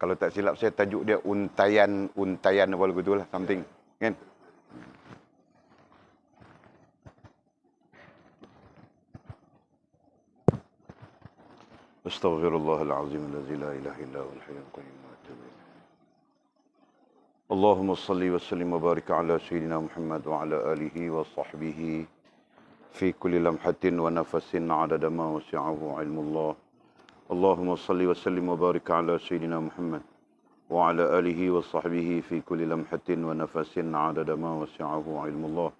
Kalau tak silap saya tajuk dia untayan apa lagu tu lah, something. Kan? Astaghfirullahalazim allazi la ilaha illa huwal hayyul qayyum wa atubu ilaih. Allahumma salli wa sallim wa barik ala sayyidina Muhammad wa ala alihi wa sahbihi fi kulli lamhatin wa nafasin adada ma wasi'ahu ilmullah. Allahumma salli wa sallim wa barik ala sayyidina Muhammad wa ala alihi wa sahbihi fi kulli lamhatin wa nafasin adada ma wasi'ahu ilmullah.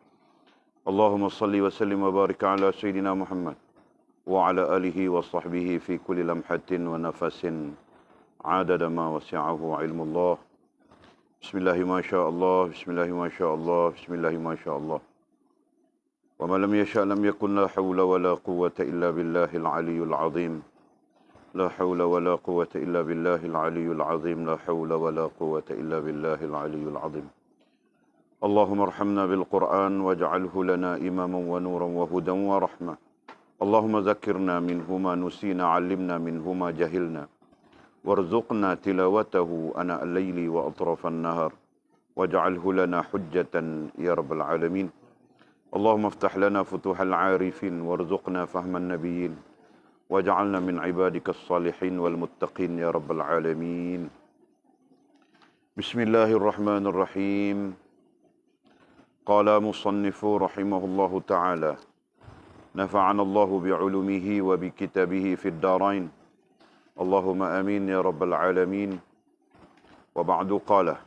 Allahumma salli wa sallim wa barik ala sayyidina Muhammad wa ala alihi wa sahbihi fi kulli lamhatin wa nafasin adada ma wasi'ahu ilmullah. Bismillahi ma sya Allah, bismillahi ma sya Allah, bismillahi ma sya Allah. Wa ma lam yasha' lam yakun, la hawla wa la quwwata illa billahil aliyyul azim. La hawla wa la quwwata illa billahil aliyyul azim. La hawla wa la quwwata illa billahil aliyyul azim. Allahumma arhamna bil Qur'an waj'alhu lana imaman wa nuran wa hudan wa rahmah. Allahumma zakkirna minhu ma nusina, 'allimna minhu ma jahilna. Warzuqna tilawatahu ana al-layli wa atrafan nahar. Waj'alhu lana hujjatan ya rabbal alamin. Allahumma aftah lana futuhal 'arifin warzuqna fahman nabiyyin. Waj'alna min ibadika as-salihin wal muttaqin ya rabbal alamin. Bismillahirrahmanirrahim. Qala musannifu rahimahullahu ta'ala. Nafa'ana Allahu bi'ulumihi wa bi kitabihi fid darain. Allahumma amin ya rabbal alamin. Wa ba'du qala.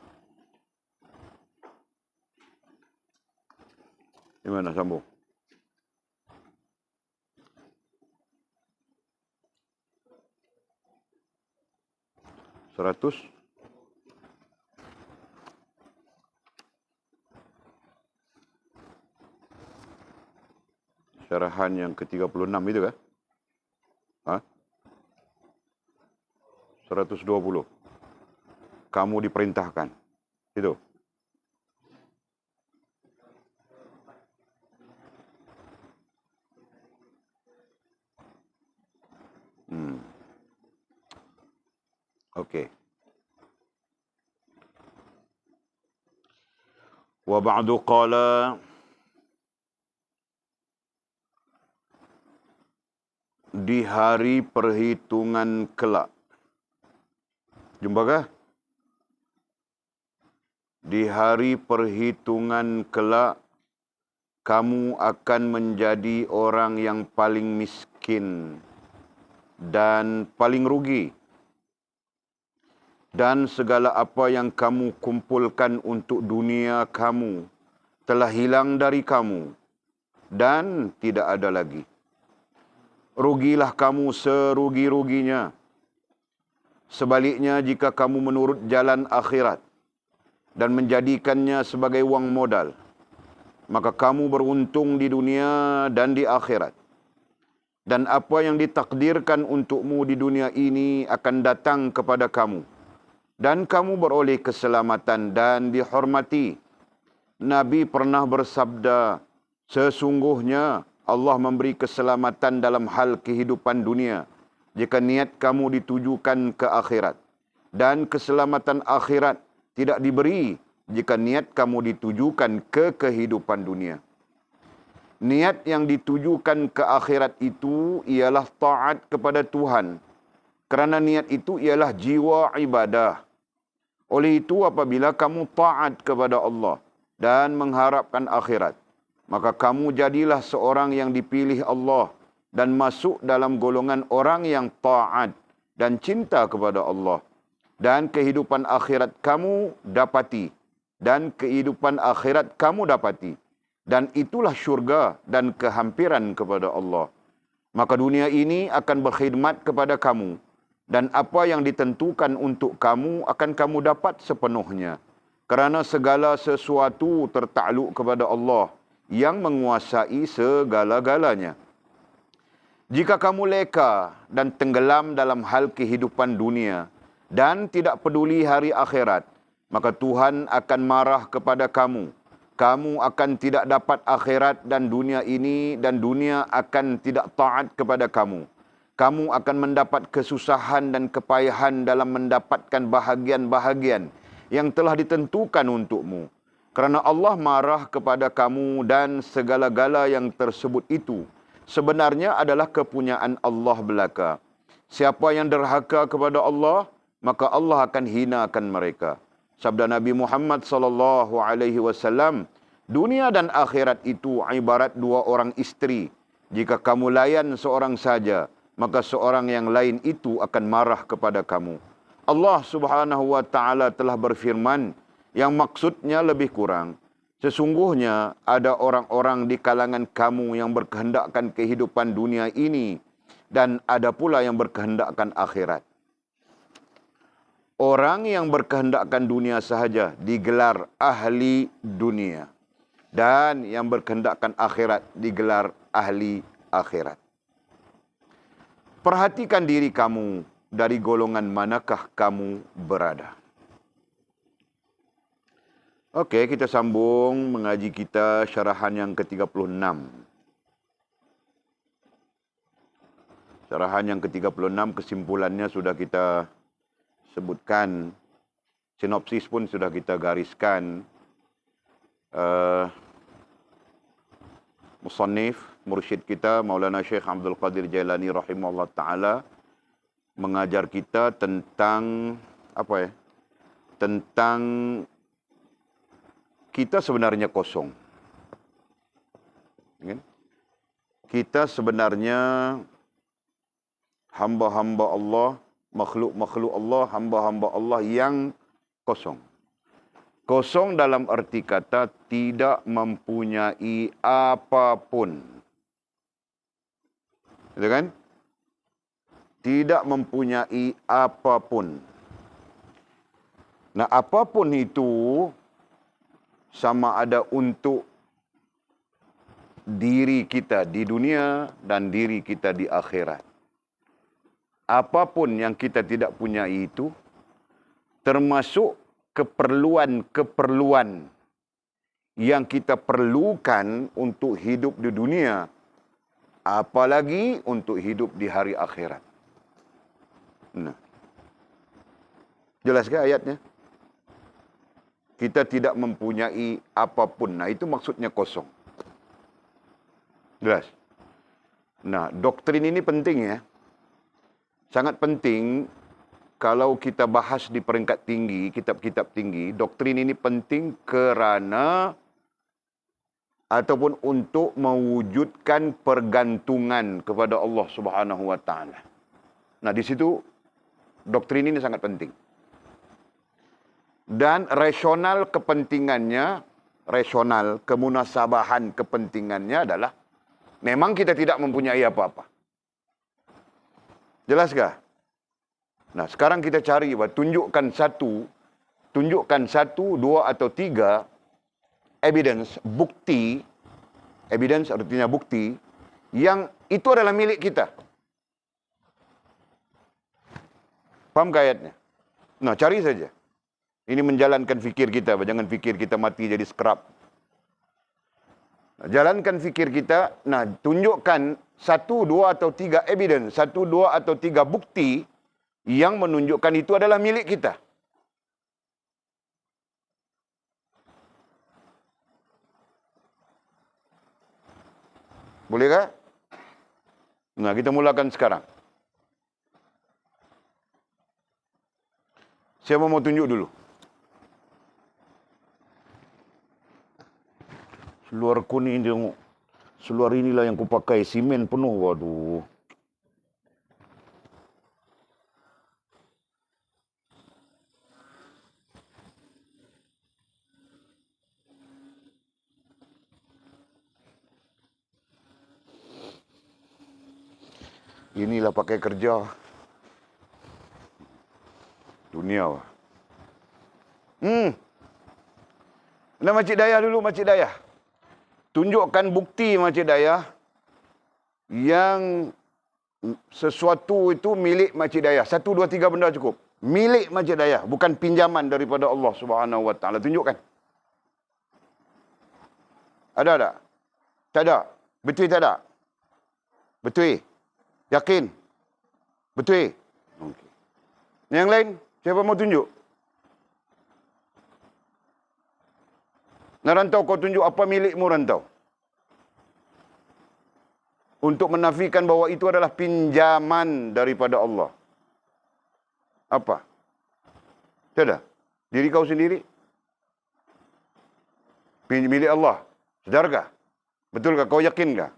Gimana sambung? Seratus? Syarahan yang ke-36 itu kan? Ha? 120. Kamu diperintahkan. Itu. Okey. Wa ba'du qala. Di hari perhitungan kelak. Jumpa kah? Di hari perhitungan kelak, kamu akan menjadi orang yang paling miskin dan paling rugi. Dan segala apa yang kamu kumpulkan untuk dunia kamu telah hilang dari kamu dan tidak ada lagi. Rugilah kamu serugi-ruginya. Sebaliknya, jika kamu menurut jalan akhirat dan menjadikannya sebagai wang modal, maka kamu beruntung di dunia dan di akhirat. Dan apa yang ditakdirkan untukmu di dunia ini akan datang kepada kamu. Dan kamu beroleh keselamatan dan dihormati. Nabi pernah bersabda, sesungguhnya Allah memberi keselamatan dalam hal kehidupan dunia jika niat kamu ditujukan ke akhirat. Dan keselamatan akhirat tidak diberi jika niat kamu ditujukan ke kehidupan dunia. Niat yang ditujukan ke akhirat itu ialah taat kepada Tuhan. Kerana niat itu ialah jiwa ibadah. Oleh itu, apabila kamu taat kepada Allah dan mengharapkan akhirat, maka kamu jadilah seorang yang dipilih Allah dan masuk dalam golongan orang yang taat dan cinta kepada Allah. Dan kehidupan akhirat kamu dapati. Dan kehidupan akhirat kamu dapati. Dan itulah syurga dan kehampiran kepada Allah. Maka dunia ini akan berkhidmat kepada kamu. Dan apa yang ditentukan untuk kamu akan kamu dapat sepenuhnya. Kerana segala sesuatu tertakluk kepada Allah yang menguasai segala-galanya. Jika kamu leka dan tenggelam dalam hal kehidupan dunia dan tidak peduli hari akhirat, maka Tuhan akan marah kepada kamu. Kamu akan tidak dapat akhirat dan dunia ini, dan dunia akan tidak taat kepada kamu. kamu akan mendapat kesusahan dan kepayahan dalam mendapatkan bahagian-bahagian yang telah ditentukan untukmu. Kerana Allah marah kepada kamu dan segala-gala yang tersebut itu sebenarnya adalah kepunyaan Allah belaka. Siapa yang derhaka kepada Allah, maka Allah akan hinakan mereka. Sabda Nabi Muhammad sallallahu alaihi wasallam, dunia dan akhirat itu ibarat dua orang isteri. Jika kamu layan seorang saja, maka seorang yang lain itu akan marah kepada kamu. Allah Subhanahu wa taala telah berfirman yang maksudnya lebih kurang. Sesungguhnya ada orang-orang di kalangan kamu yang berkehendakkan kehidupan dunia ini dan ada pula yang berkehendakkan akhirat. Orang yang berkehendakkan dunia sahaja digelar ahli dunia. Dan yang berkehendakkan akhirat digelar ahli akhirat. Perhatikan diri kamu, dari golongan manakah kamu berada. Okey, kita sambung mengaji kita syarahan yang ke-36. Syarahan yang ke-36, kesimpulannya sudah kita sebutkan. Sinopsis pun sudah kita gariskan. Musannif, mursyid kita, Maulana Syekh Abdul Qadir Jailani rahimahullah ta'ala, mengajar kita tentang, tentang kita sebenarnya kosong. Kita sebenarnya hamba-hamba Allah, makhluk-makhluk Allah, hamba-hamba Allah yang kosong. Kosong dalam arti kata tidak mempunyai apapun. Gitu kan? Tidak mempunyai apapun. Nah, apapun itu sama ada untuk diri kita di dunia dan diri kita di akhirat. Apapun yang kita tidak punya itu, termasuk keperluan-keperluan yang kita perlukan untuk hidup di dunia, apalagi untuk hidup di hari akhirat. Nah, jelas ke ayatnya? Kita tidak mempunyai apapun. Nah, itu maksudnya kosong. Jelas? Nah, doktrin ini penting ya. Sangat penting kalau kita bahas di peringkat tinggi, kitab-kitab tinggi. Doktrin ini penting kerana ataupun untuk mewujudkan pergantungan kepada Allah Subhanahu wa taala. Nah, di situ doktrin ini sangat penting. Dan rasional kepentingannya, rasional kemunasabahan kepentingannya adalah memang kita tidak mempunyai apa-apa. Jelaskah? Nah, sekarang kita cari, tunjukkan satu, dua atau tiga evidence, bukti, evidence artinya bukti, yang itu adalah milik kita. Paham ayatnya? Nah, cari saja. Ini menjalankan fikir kita, jangan fikir kita mati jadi scrap. Nah, jalankan fikir kita, nah tunjukkan satu, dua atau tiga evidence, satu, dua atau tiga bukti yang menunjukkan itu adalah milik kita. Bolehkah? Nah, kita mulakan sekarang. Siapa mau tunjuk dulu? Seluar kuning tengok. Seluar inilah yang kupakai, simen penuh. Waduh. Inilah pakai kerja. Dunia. Nah, Makcik Dayah dulu, Makcik Dayah. Tunjukkan bukti, Makcik Dayah, yang sesuatu itu milik Makcik Dayah. Satu, dua, tiga benda cukup. Milik Makcik Dayah, bukan pinjaman daripada Allah Subhanahu wa taala. Tunjukkan. Ada tak? Tak ada. Betul tak ada? Betul. Yakin? Betul? Okey. Yang lain, siapa mau tunjuk? Nak rantau, kau tunjuk apa milikmu rantau? Untuk menafikan bahawa itu adalah pinjaman daripada Allah. Apa? Tiada. Diri kau sendiri? Milik Allah. Sedarkah? Betulkah? Kau yakinkah?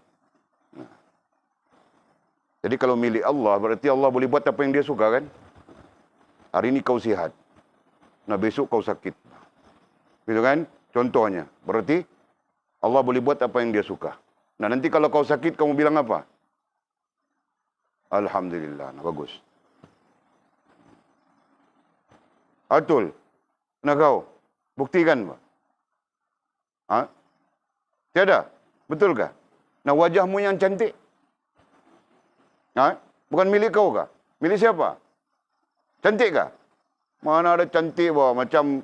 Jadi kalau milik Allah, berarti Allah boleh buat apa yang dia suka kan? Hari ini kau sihat. Nah besok kau sakit. Gitu kan? Contohnya. Berarti Allah boleh buat apa yang dia suka. Nah nanti kalau kau sakit, kamu bilang apa? Alhamdulillah. Nah, bagus. Betul. Nah kau, buktikan. Ha? Tiada? Betulkah? Nah wajahmu yang cantik. Ha? Bukan milik kau kah? Milik siapa? Cantik kah? Mana ada cantik bah, macam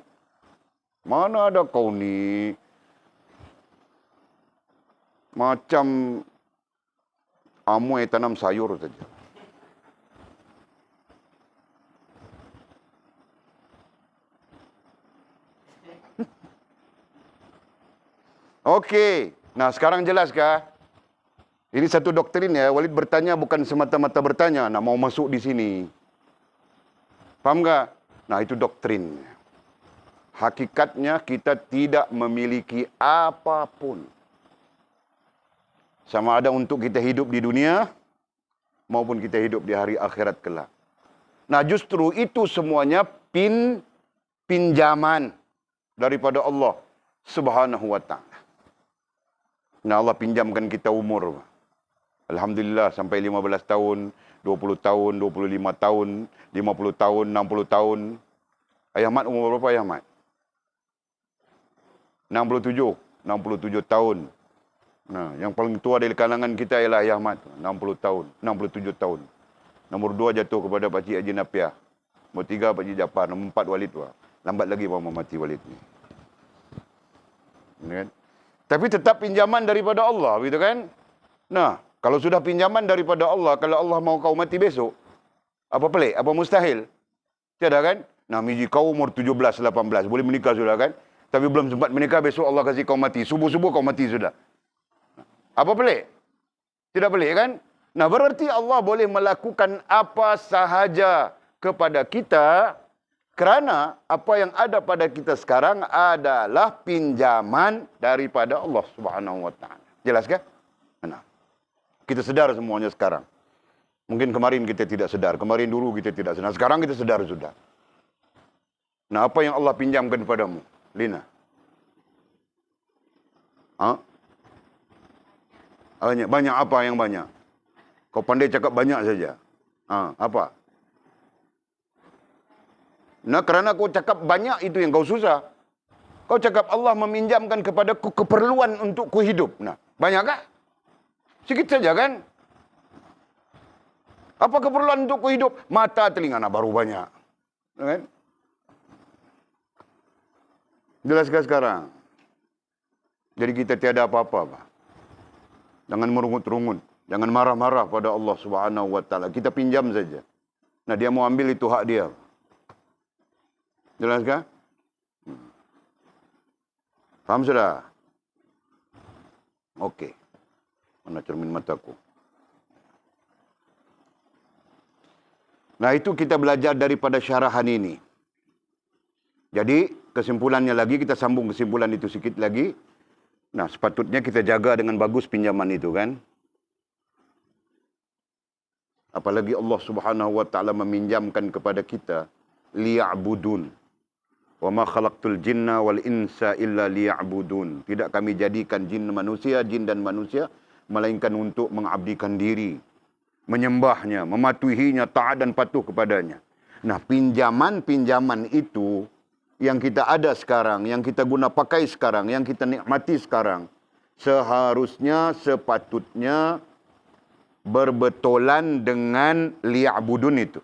mana ada kau ni macam amoy tanam sayur saja. Okey. Nah, sekarang jelaskah? Ini satu doktrin ya. Walid bertanya bukan semata-mata bertanya, nak mau masuk di sini. Faham tak? Nah, itu doktrin. Hakikatnya kita tidak memiliki apapun. Sama ada untuk kita hidup di dunia, maupun kita hidup di hari akhirat kelak. Nah, justru itu semuanya pinjaman daripada Allah Subhanahu wa ta'ala. Nah, Allah pinjamkan kita umur. Alhamdulillah sampai 15 tahun, 20 tahun, 25 tahun, 50 tahun, 60 tahun. Ayah Mat umur berapa Ayah Mat? 67 tahun. Nah, yang paling tua dari kalangan kita ialah Ayah Mat, 60 tahun, 67 tahun. Nombor 2 jatuh kepada Pak Cik Haji Napiah. Nombor 3 Pak Cik Japar, nombor 4 Walid. Lambat lagi mau mati Walid ni. Kan? Tapi tetap pinjaman daripada Allah, begitu kan? Nah, kalau sudah pinjaman daripada Allah, kalau Allah mau kau mati besok, apa pelik? Apa mustahil? Tiada kan? Nah, miji kau umur 17, 18, boleh menikah sudah kan? Tapi belum sempat menikah, besok Allah kasih kau mati. Subuh-subuh kau mati sudah. Apa pelik? Tidak pelik kan? Nah, berarti Allah boleh melakukan apa sahaja kepada kita, kerana apa yang ada pada kita sekarang adalah pinjaman daripada Allah Subhanahu wa ta'ala. Jelas kan? Nah, kita sedar semuanya sekarang. Mungkin kemarin kita tidak sedar, kemarin dulu kita tidak sedar, sekarang kita sedar sudah. Nah, apa yang Allah pinjamkan padamu, Lina? Ha? Banyak apa yang banyak? Kau pandai cakap banyak saja. Apa? Nah, kerana kau cakap banyak itu yang kau susah. Kau cakap Allah meminjamkan kepadaku keperluan untuk ku hidup. Nah, banyakkah? Sikit saja kan? Apa keperluan untuk ku hidup? Mata, telinga, nah baru banyak. Kan? Jelaskah sekarang? Jadi kita tiada apa-apa, Pak. Jangan merungut-rungut. Jangan marah-marah pada Allah Subhanahu wa ta'ala. Kita pinjam saja. Nah, dia mau ambil itu hak dia. Jelas kan? Faham sudah? Okey. Mana cermin mataku? Nah, itu kita belajar daripada syarahan ini. Jadi, kesimpulannya lagi, kita sambung kesimpulan itu sikit lagi. Nah, sepatutnya kita jaga dengan bagus pinjaman itu kan? Apalagi Allah Subhanahu wa ta'ala meminjamkan kepada kita liya'budun. Wa ma khalaqtul jinna wal insa illa liya'budun. Tidak kami jadikan jin dan manusia melainkan untuk mengabdikan diri, menyembahnya, mematuhinya, taat dan patuh kepadanya. Nah, pinjaman-pinjaman itu yang kita ada sekarang, yang kita guna pakai sekarang, yang kita nikmati sekarang, seharusnya, sepatutnya berbetulan dengan liya'budun itu.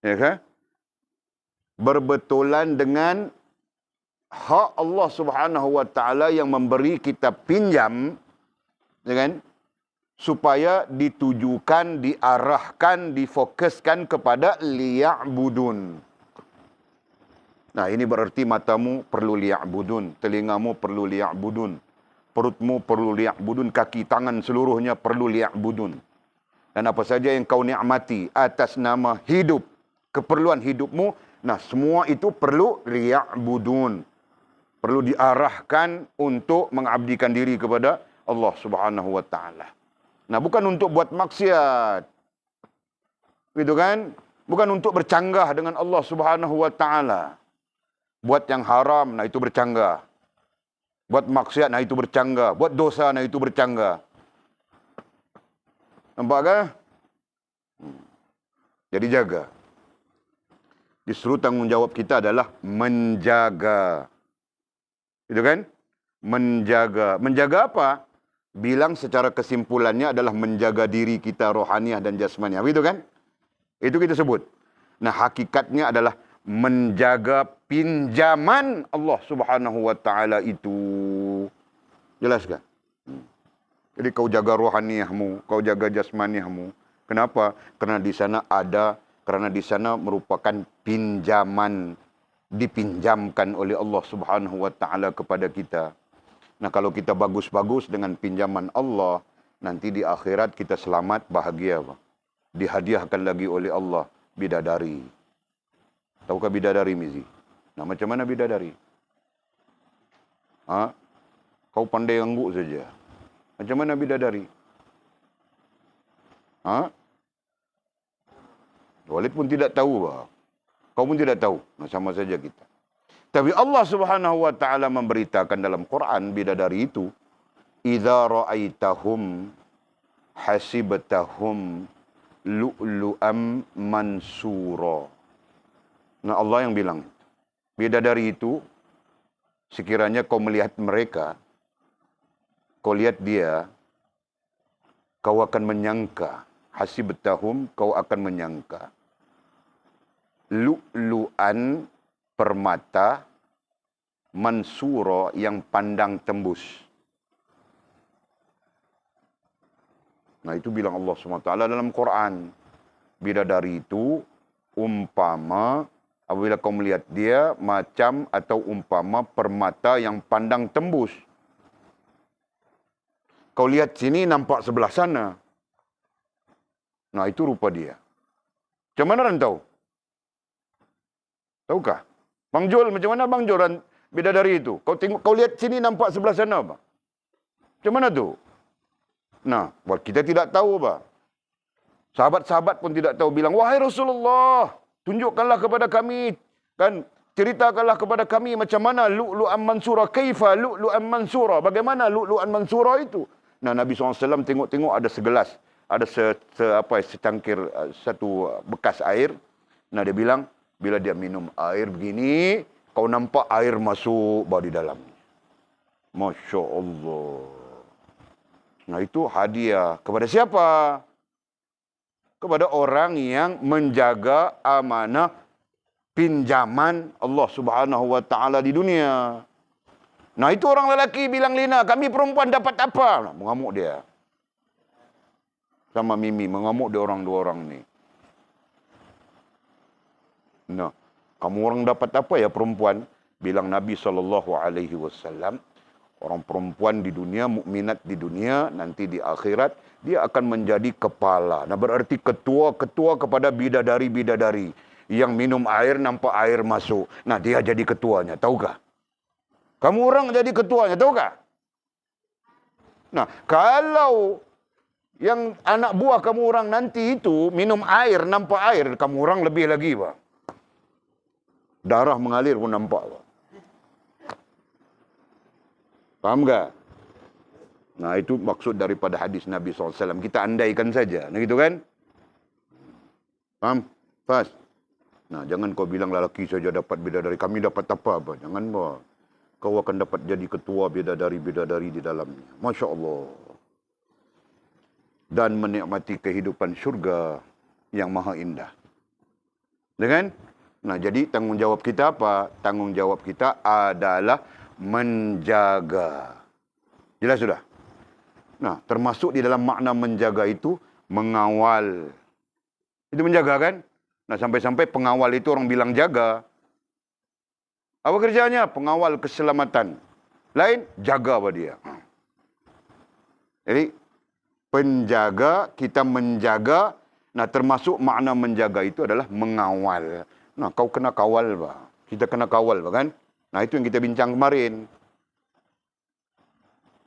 Ya kan? Berbetulan dengan hak Allah Subhanahu wa ta'ala yang memberi kita pinjam, ya kan? supaya ditujukan, diarahkan, difokuskan kepada liya'budun. Nah, ini berarti matamu perlu liya'budun, telingamu perlu liya'budun, perutmu perlu liya'budun, kaki tangan seluruhnya perlu liya'budun. Dan apa saja yang kau nikmati atas nama hidup, keperluan hidupmu, nah semua itu perlu liya'budun. Perlu diarahkan untuk mengabdikan diri kepada Allah Subhanahu wa taala. Nah, bukan untuk buat maksiat. Gitu kan? Bukan untuk bercanggah dengan Allah Subhanahu wa taala. Buat yang haram, nah itu bercanggah. Buat maksiat, nah itu bercanggah. Buat dosa, nah itu bercanggah. Nampak kan? Jadi jaga. Justru tanggungjawab kita adalah menjaga. Gitu kan? Menjaga. Menjaga apa? Bilang secara kesimpulannya adalah menjaga diri kita rohaniah dan jasmaniah. Begitu kan? Itu kita sebut. Nah, hakikatnya adalah menjaga pinjaman Allah Subhanahu wa taala itu. Jelas kan? Jadi kau jaga rohaniahmu, kau jaga jasmaniahmu. Kenapa? Karena di sana karena di sana merupakan pinjaman, dipinjamkan oleh Allah Subhanahu wa taala kepada kita. Nah, kalau kita bagus-bagus dengan pinjaman Allah, nanti di akhirat kita selamat, bahagia, Pak. Dihadiahkan lagi oleh Allah bidadari. Tahukah bidadari, Mizi? Nah, macam mana bidadari? Kau pandai angguk saja. Macam mana bidadari? Walid pun tidak tahu, Pak. Kau pun tidak tahu. Nah, sama saja kita. Tapi Allah Subhanahu wa taala memberitakan dalam Quran bidadari itu, "Idza ra'aitahum hasibtahum lu'lu'am mansura." Nah, Allah yang bilang, bidadari itu sekiranya kau melihat mereka, kau lihat dia, kau akan menyangka, hasibtahum, kau akan menyangka lu'lu'an, permata, mansura, yang pandang tembus. Nah, itu bilang Allah SWT dalam Quran. Bidadari itu umpama, apabila kau melihat dia, macam atau umpama permata yang pandang tembus. Kau lihat sini, nampak sebelah sana. Nah, itu rupa dia. Macam mana orang tahu? Tahukah? Bang Jol, macam mana Bang Jol bidadari itu? Kau lihat sini, nampak sebelah sana, Bang. Macam mana tu? Nah, buat kita tidak tahu, Bang. Sahabat-sahabat pun tidak tahu. Bilang, wahai Rasulullah, tunjukkanlah kepada kami, kan, ceritakanlah kepada kami macam mana lu'lu'an mansura, kaifa lu'lu'an mansura, bagaimana lu'lu'an mansura itu. Nah, Nabi SAW tengok-tengok ada segelas, ada secangkir, satu bekas air. Nah, dia bilang, bila dia minum air begini, kau nampak air masuk di dalamnya. Masya Allah. Nah, itu hadiah. Kepada siapa? Kepada orang yang menjaga amanah pinjaman Allah Subhanahu wa taala di dunia. Nah, itu orang lelaki bilang Lina, kami perempuan dapat apa? Mengamuk dia. Sama Mimi, mengamuk dia orang dua orang ni. Nah, kamu orang dapat apa ya perempuan? Bilang Nabi SAW, orang perempuan di dunia, mukminat di dunia, nanti di akhirat, dia akan menjadi kepala. Nah, berarti ketua kepada bidadari-bidadari. Yang minum air, nampak air masuk. Nah, dia jadi ketuanya, tahukah? Kamu orang jadi ketuanya, tahukah? Nah, kalau yang anak buah kamu orang nanti itu minum air, nampak air, kamu orang lebih lagi, Pak. Darah mengalir pun nampak, Pak. Faham tak? Nah, itu maksud daripada hadis Nabi SAW. Kita andaikan saja. Nah, gitu kan? Faham? Fas? Nah, jangan kau bilang lelaki saja dapat bidadari. Kami dapat apa? Jangan, Pak. Kau akan dapat jadi ketua bidadari-bidadari di dalamnya. Masya Allah. Dan menikmati kehidupan syurga yang maha indah. Dengan? Nah, jadi tanggungjawab kita apa? Tanggungjawab kita adalah menjaga. Jelas sudah? Nah, termasuk di dalam makna menjaga itu mengawal. Itu menjaga kan? Nah, sampai-sampai pengawal itu orang bilang jaga. Apa kerjanya? Pengawal keselamatan. Lain, jaga apa dia. Jadi, penjaga, kita menjaga. Nah, termasuk makna menjaga itu adalah mengawal. Nah, kau kena kawal, Pak. Kita kena kawal, Pak, kan? Nah, itu yang kita bincang kemarin.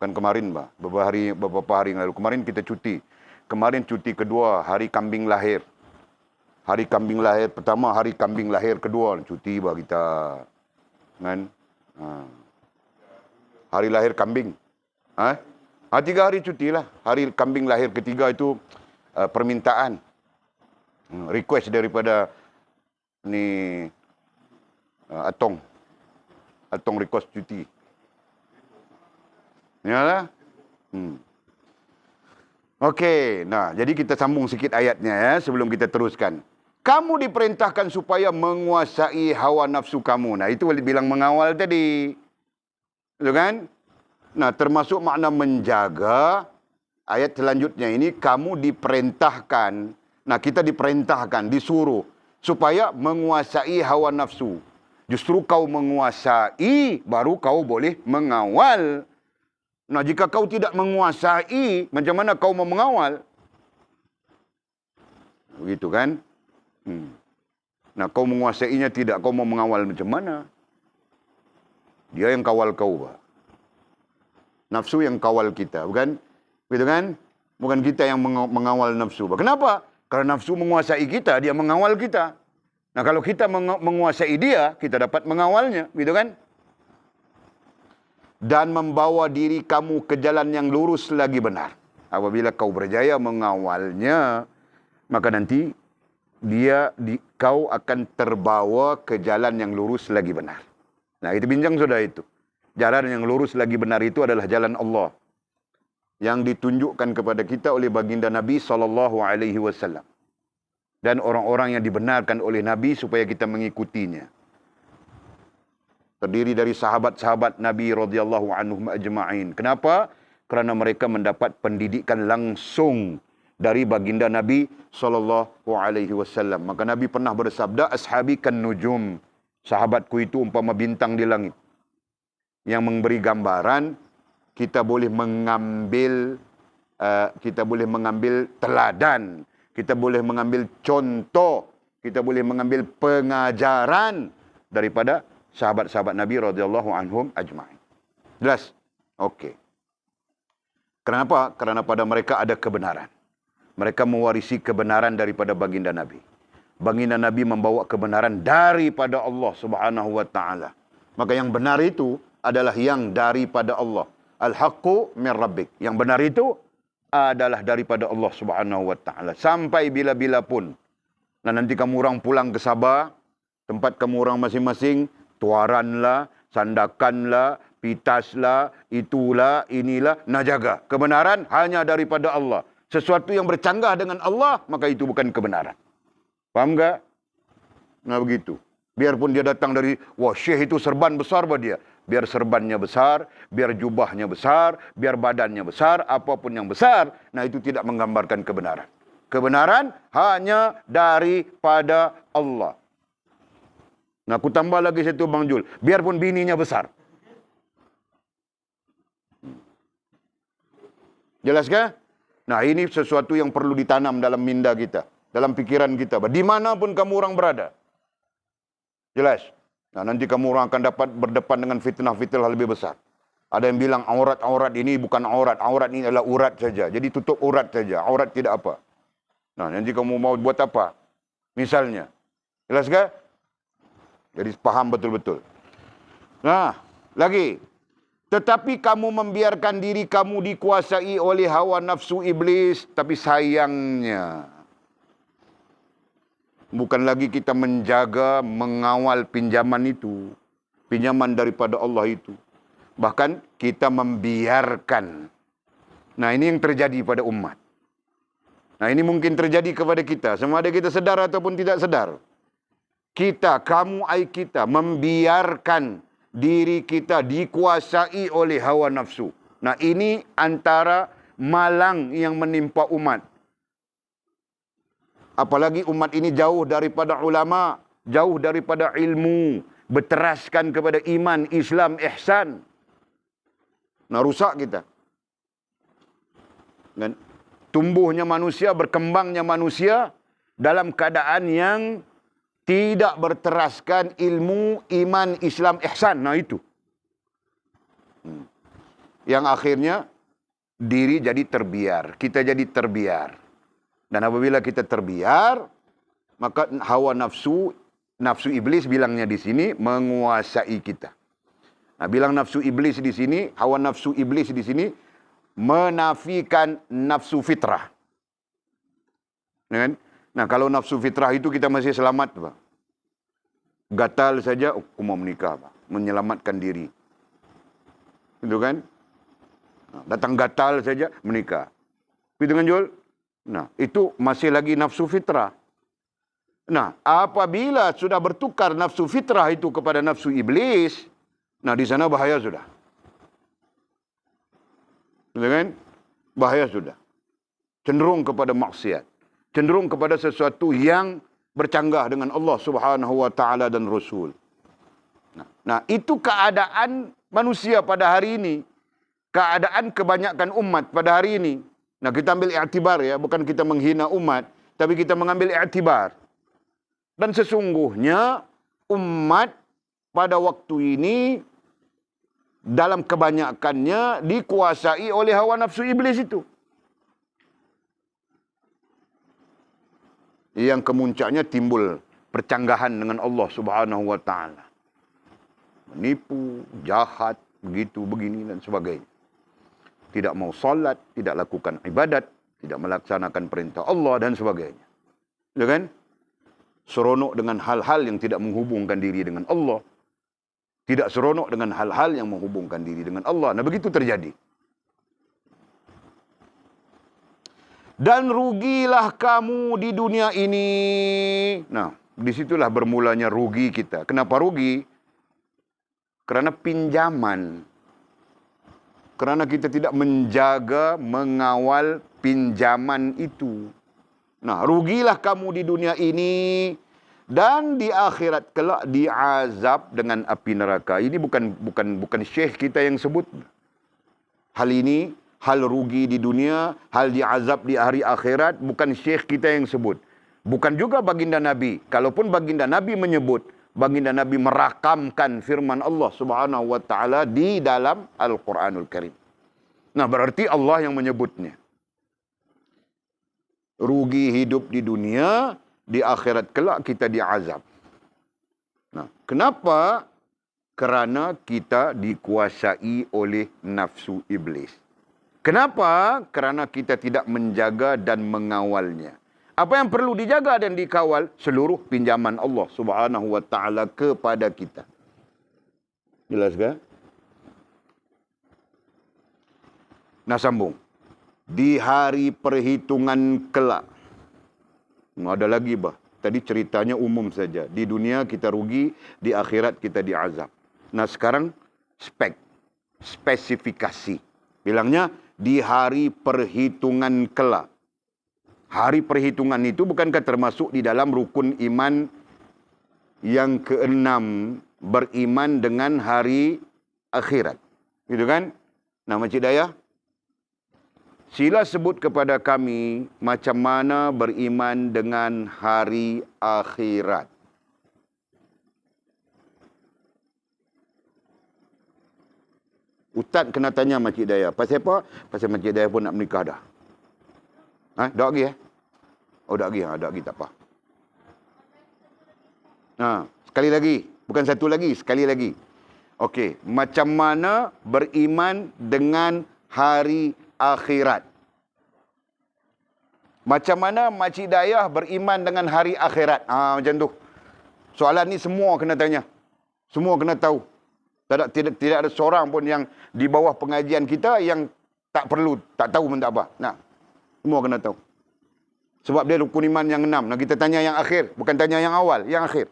Kan kemarin, Pak. Beberapa hari yang lalu. Kemarin kita cuti. Kemarin cuti kedua, hari kambing lahir. Hari kambing lahir pertama, hari kambing lahir kedua. Cuti, Pak, kita. Kan? Hari lahir kambing. 3 hari cuti lah. Hari kambing lahir ketiga itu permintaan. Request daripada ni Atong. Atong request cuti. Yalah. Okey, nah jadi kita sambung sikit ayatnya ya sebelum kita teruskan. Kamu diperintahkan supaya menguasai hawa nafsu kamu. Nah, itu boleh bilang mengawal tadi. Betul kan? Nah, termasuk makna menjaga, ayat selanjutnya ini kamu diperintahkan. Nah, kita diperintahkan, disuruh supaya menguasai hawa nafsu. Justru kau menguasai, baru kau boleh mengawal. Nah, jika kau tidak menguasai, macam mana kau mau mengawal? Begitu kan? Nah, kau menguasainya tidak, kau mau mengawal macam mana? Dia yang kawal kau, Pak. Nafsu yang kawal kita, bukan? Begitu kan? Bukan kita yang mengawal nafsu, Pak. Kenapa? Karena nafsu menguasai kita, dia mengawal kita. Nah, kalau kita menguasai dia, kita dapat mengawalnya, begitu kan? Dan membawa diri kamu ke jalan yang lurus lagi benar. Apabila kau berjaya mengawalnya, maka nanti kau akan terbawa ke jalan yang lurus lagi benar. Nah, itu bincang sudah itu. Jalan yang lurus lagi benar itu adalah jalan Allah yang ditunjukkan kepada kita oleh baginda Nabi SAW dan orang-orang yang dibenarkan oleh Nabi supaya kita mengikutinya. Terdiri dari sahabat-sahabat Nabi radhiyallahu anhum ajma'in. Kenapa? Kerana mereka mendapat pendidikan langsung dari baginda Nabi SAW. Maka Nabi pernah bersabda, ashabi kan nujum. Sahabatku itu umpama bintang di langit. Yang memberi gambaran, kita boleh mengambil teladan. Kita boleh mengambil contoh. Kita boleh mengambil pengajaran daripada sahabat-sahabat Nabi radhiyallahu anhum ajma'in. Jelas? Okey. Kenapa? Kerana pada mereka ada kebenaran. Mereka mewarisi kebenaran daripada baginda Nabi. Baginda Nabi membawa kebenaran daripada Allah Subhanahu wa taala. Maka yang benar itu adalah yang daripada Allah. Al-haqqu min rabbik. Yang benar itu adalah daripada Allah Subhanahu wa taala. Sampai bila-bila pun. Nah, nanti kamu orang pulang ke Sabah, tempat kamu orang masing-masing, tuaranlah, sandakanlah, pitaslah, itulah, inilah. Nah, jaga. Kebenaran hanya daripada Allah. Sesuatu yang bercanggah dengan Allah, maka itu bukan kebenaran. Faham tak? Nah, begitu. Biarpun dia datang dari, wah, syekh itu serban besar buat dia. Biar serbannya besar, biar jubahnya besar, biar badannya besar, apapun yang besar. Nah, itu tidak menggambarkan kebenaran. Kebenaran hanya daripada Allah. Nah, aku tambah lagi satu, Bang Jul. Biarpun bininya besar. Jelas kah? Nah, ini sesuatu yang perlu ditanam dalam minda kita. Dalam pikiran kita. Dimanapun kamu orang berada. Jelas? Nah, nanti kamu orang akan dapat berdepan dengan fitnah-fitnah lebih besar. Ada yang bilang aurat-aurat ini bukan aurat. Aurat ini adalah urat saja. Jadi tutup urat saja. Aurat tidak apa. Nah, nanti kamu mau buat apa? Misalnya. Jelas kah? Jadi paham betul-betul. Nah, lagi. Tetapi kamu membiarkan diri kamu dikuasai oleh hawa nafsu iblis. Tapi sayangnya, bukan lagi kita menjaga, mengawal pinjaman itu. Pinjaman daripada Allah itu. Bahkan kita membiarkan. Nah, ini yang terjadi pada umat. Nah, ini mungkin terjadi kepada kita. Sama ada kita sedar ataupun tidak sedar. Kita, kamu, kita membiarkan diri kita dikuasai oleh hawa nafsu. Nah, ini antara malang yang menimpa umat. Apalagi umat ini jauh daripada ulama, jauh daripada ilmu, berteraskan kepada iman, Islam, ihsan. Nah, rusak kita. Dan tumbuhnya manusia, berkembangnya manusia dalam keadaan yang tidak berteraskan ilmu, iman, Islam, ihsan. Nah, itu. Yang akhirnya diri jadi terbiar. Kita jadi terbiar. Dan apabila kita terbiar, maka hawa nafsu, nafsu iblis bilangnya di sini menguasai kita. Nah, bilang nafsu iblis di sini, hawa nafsu iblis di sini menafikan nafsu fitrah. Kan? Nah, kalau nafsu fitrah itu kita masih selamat, Pak. Gatal saja, aku mau menikah, Pak. Menyelamatkan diri. Itu kan? Nah, datang gatal saja, menikah. Itu kan, Jul? Nah, itu masih lagi nafsu fitrah. Nah, apabila sudah bertukar nafsu fitrah itu kepada nafsu iblis, nah di sana bahaya sudah. Betul kan? Bahaya sudah. Cenderung kepada maksiat. Cenderung kepada sesuatu yang bercanggah dengan Allah Subhanahu wa taala dan Rasul. Nah, itu keadaan manusia pada hari ini. Keadaan kebanyakan umat pada hari ini. Nah, kita ambil i'tibar ya, bukan kita menghina umat, tapi kita mengambil i'tibar. Dan sesungguhnya umat pada waktu ini dalam kebanyakannya dikuasai oleh hawa nafsu iblis itu. Yang kemuncaknya timbul percanggahan dengan Allah Subhanahu wa taala. Menipu, jahat, begitu, begini dan sebagainya. Tidak mau salat, tidak lakukan ibadat, tidak melaksanakan perintah Allah dan sebagainya. Ya kan? Seronok dengan hal-hal yang tidak menghubungkan diri dengan Allah. Tidak seronok dengan hal-hal yang menghubungkan diri dengan Allah. Nah, begitu terjadi. Dan rugilah kamu di dunia ini. Nah, disitulah bermulanya rugi kita. Kenapa rugi? Karena pinjaman. Kerana kita tidak menjaga, mengawal pinjaman itu. Nah, rugilah kamu di dunia ini dan di akhirat kelak diazab dengan api neraka. Ini bukan syekh kita yang sebut. Hal ini, hal rugi di dunia, hal diazab di hari akhirat, bukan syekh kita yang sebut. Bukan juga baginda Nabi. Kalaupun baginda Nabi menyebut, baginda Nabi merakamkan firman Allah Subhanahu wa taala di dalam Al-Qur'anul Karim. Nah, berarti Allah yang menyebutnya. Rugi hidup di dunia, di akhirat kelak kita diazab. Nah, kenapa? Kerana kita dikuasai oleh nafsu iblis. Kenapa? Kerana kita tidak menjaga dan mengawalnya. Apa yang perlu dijaga dan dikawal? Seluruh pinjaman Allah Subhanahu wa taala kepada kita. Jelas kan? Nah, sambung. Di hari perhitungan kelak. Ada lagi, bah. Tadi ceritanya umum saja. Di dunia kita rugi, di akhirat kita diazab. Nah, sekarang spesifikasi. Bilangnya di hari perhitungan kelak. Hari perhitungan itu bukankah termasuk di dalam rukun iman yang keenam, beriman dengan hari akhirat. Gitu kan? Nah, Makcik Dayah, sila sebut kepada kami macam mana beriman dengan hari akhirat. Ustaz kena tanya Makcik Dayah. Pasal apa? Pasal Makcik Dayah pun nak menikah dah. Dah lagi Oh, dah lagi tak apa. Sekali lagi. Bukan satu lagi, sekali lagi. Okey, macam mana beriman dengan hari akhirat? Macam mana Makcik Dayah beriman dengan hari akhirat? Macam tu. Soalan ni semua kena tanya. Semua kena tahu. Tidak ada seorang pun yang di bawah pengajian kita yang tak perlu, tak tahu pun tak apa. Nah, semua kena tahu. Sebab dia rukun iman yang 6. Nah, kita tanya yang akhir, bukan tanya yang awal, yang akhir.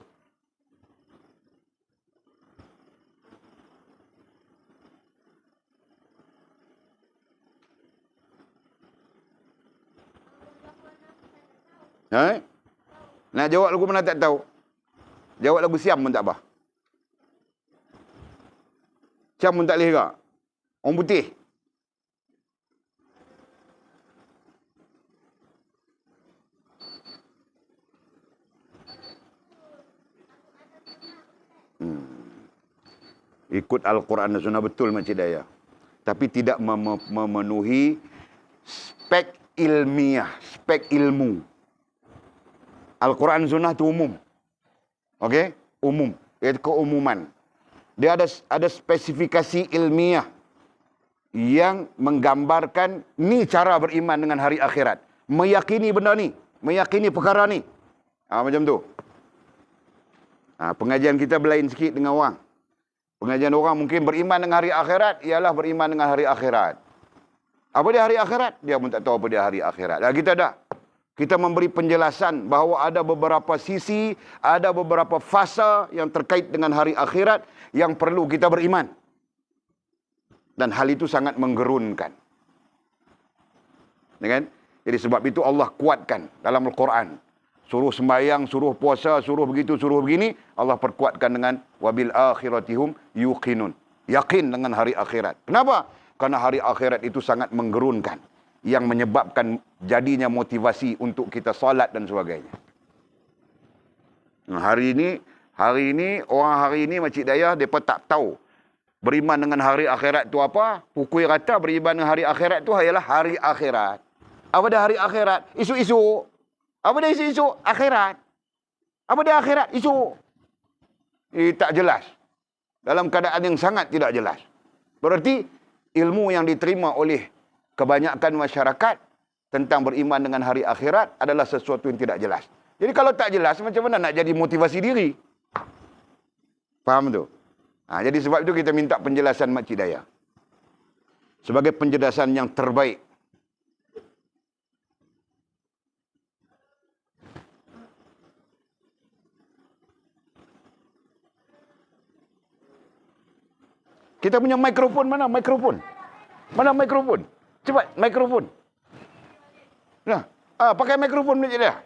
Ha? Nak jawab lagu mana tak tahu. Jawab lagu Siam pun tak apa. Siam pun tak boleh juga. Orang putih. Ikut Al-Quran dan Sunnah betul Makcik Daya. Tapi tidak memenuhi spek ilmiah, spek ilmu. Al-Quran Sunnah itu umum. Okey? Umum. Iaitu keumuman. Dia ada spesifikasi ilmiah yang menggambarkan ni cara beriman dengan hari akhirat. Meyakini benda ni. Meyakini perkara ni. Macam tu. Pengajian kita berlain sikit dengan orang. Pengajian orang mungkin beriman dengan hari akhirat, ialah beriman dengan hari akhirat. Apa dia hari akhirat? Dia pun tak tahu apa dia hari akhirat. Kita dah. Kita memberi penjelasan bahawa ada beberapa sisi, ada beberapa fasa yang terkait dengan hari akhirat yang perlu kita beriman. Dan hal itu sangat menggerunkan. Kan? Jadi sebab itu Allah kuatkan dalam Al-Quran. Suruh sembahyang, suruh puasa, suruh begitu, suruh begini. Allah perkuatkan dengan wabil akhiratihum yuqinun. Yakin dengan hari akhirat. Kenapa? Karena hari akhirat itu sangat menggerunkan. Yang menyebabkan jadinya motivasi untuk kita salat dan sebagainya. Hari ini, orang hari ini Makcik Daya, mereka tak tahu. Beriman dengan hari akhirat itu apa? Pukul rata beriman dengan hari akhirat itu ialah hari akhirat. Apa dia hari akhirat? Isu-isu. Apa dia isu-isu? Akhirat. Apa dia akhirat? Isu. Tak jelas. Dalam keadaan yang sangat tidak jelas. Berarti ilmu yang diterima oleh kebanyakan masyarakat tentang beriman dengan hari akhirat adalah sesuatu yang tidak jelas. Jadi kalau tak jelas, macam mana nak jadi motivasi diri? Faham tu? Jadi sebab itu kita minta penjelasan Makcik Daya. Sebagai penjelasan yang terbaik. Kita punya mikrofon mana? Mikrofon. Mana mikrofon? Cepat, mikrofon. Nah, pakai mikrofon Makcik Daya.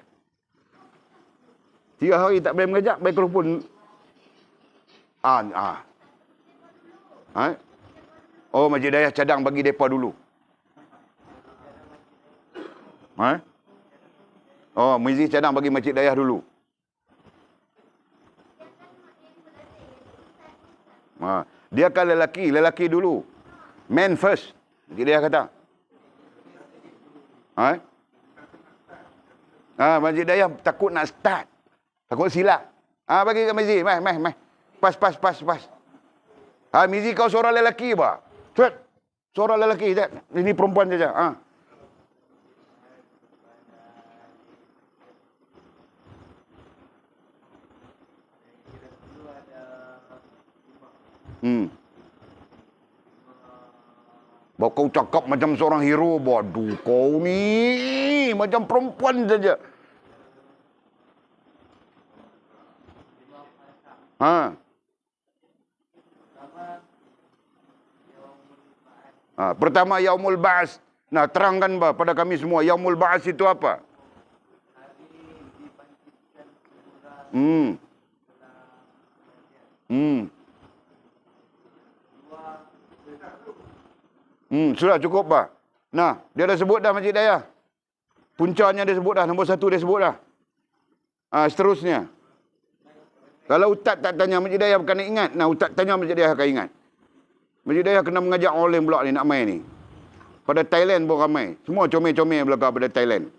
3 hari tak boleh mengajak, mikrofon. Oh, Makcik Daya cadang bagi mereka dulu. Oh, Mizi cadang bagi Makcik Daya dulu. Dia kan lelaki dulu. Man first. Makcik Daya kata. Makcik Daya takut nak start. Takut silap. Bagi ke Mizi. Mai. Pas. Mizi kau seorang lelaki apa? Cepat. Seorang lelaki. Ini perempuan saja. Bawa kau cakap macam seorang hero. Waduh, kau ni macam perempuan saja. Pertama, Yaumul Ba'as. Nah, terangkan pada kami semua, Yaumul Ba'as itu apa? Sudah cukup bah. Nah, dia dah sebut dah Makcik Daya. Puncanya dia sebut dah, nombor 1 dia sebut dah. Seterusnya. Kalau Ustaz tak tanya Makcik Daya bukan nak ingat. Nah, Ustaz tanya Makcik Daya akan ingat. Makcik Daya kena mengajak orang lain pula ni nak main ni. Pada Thailand pun ramai. Semua comel-comel belakang pada Thailand.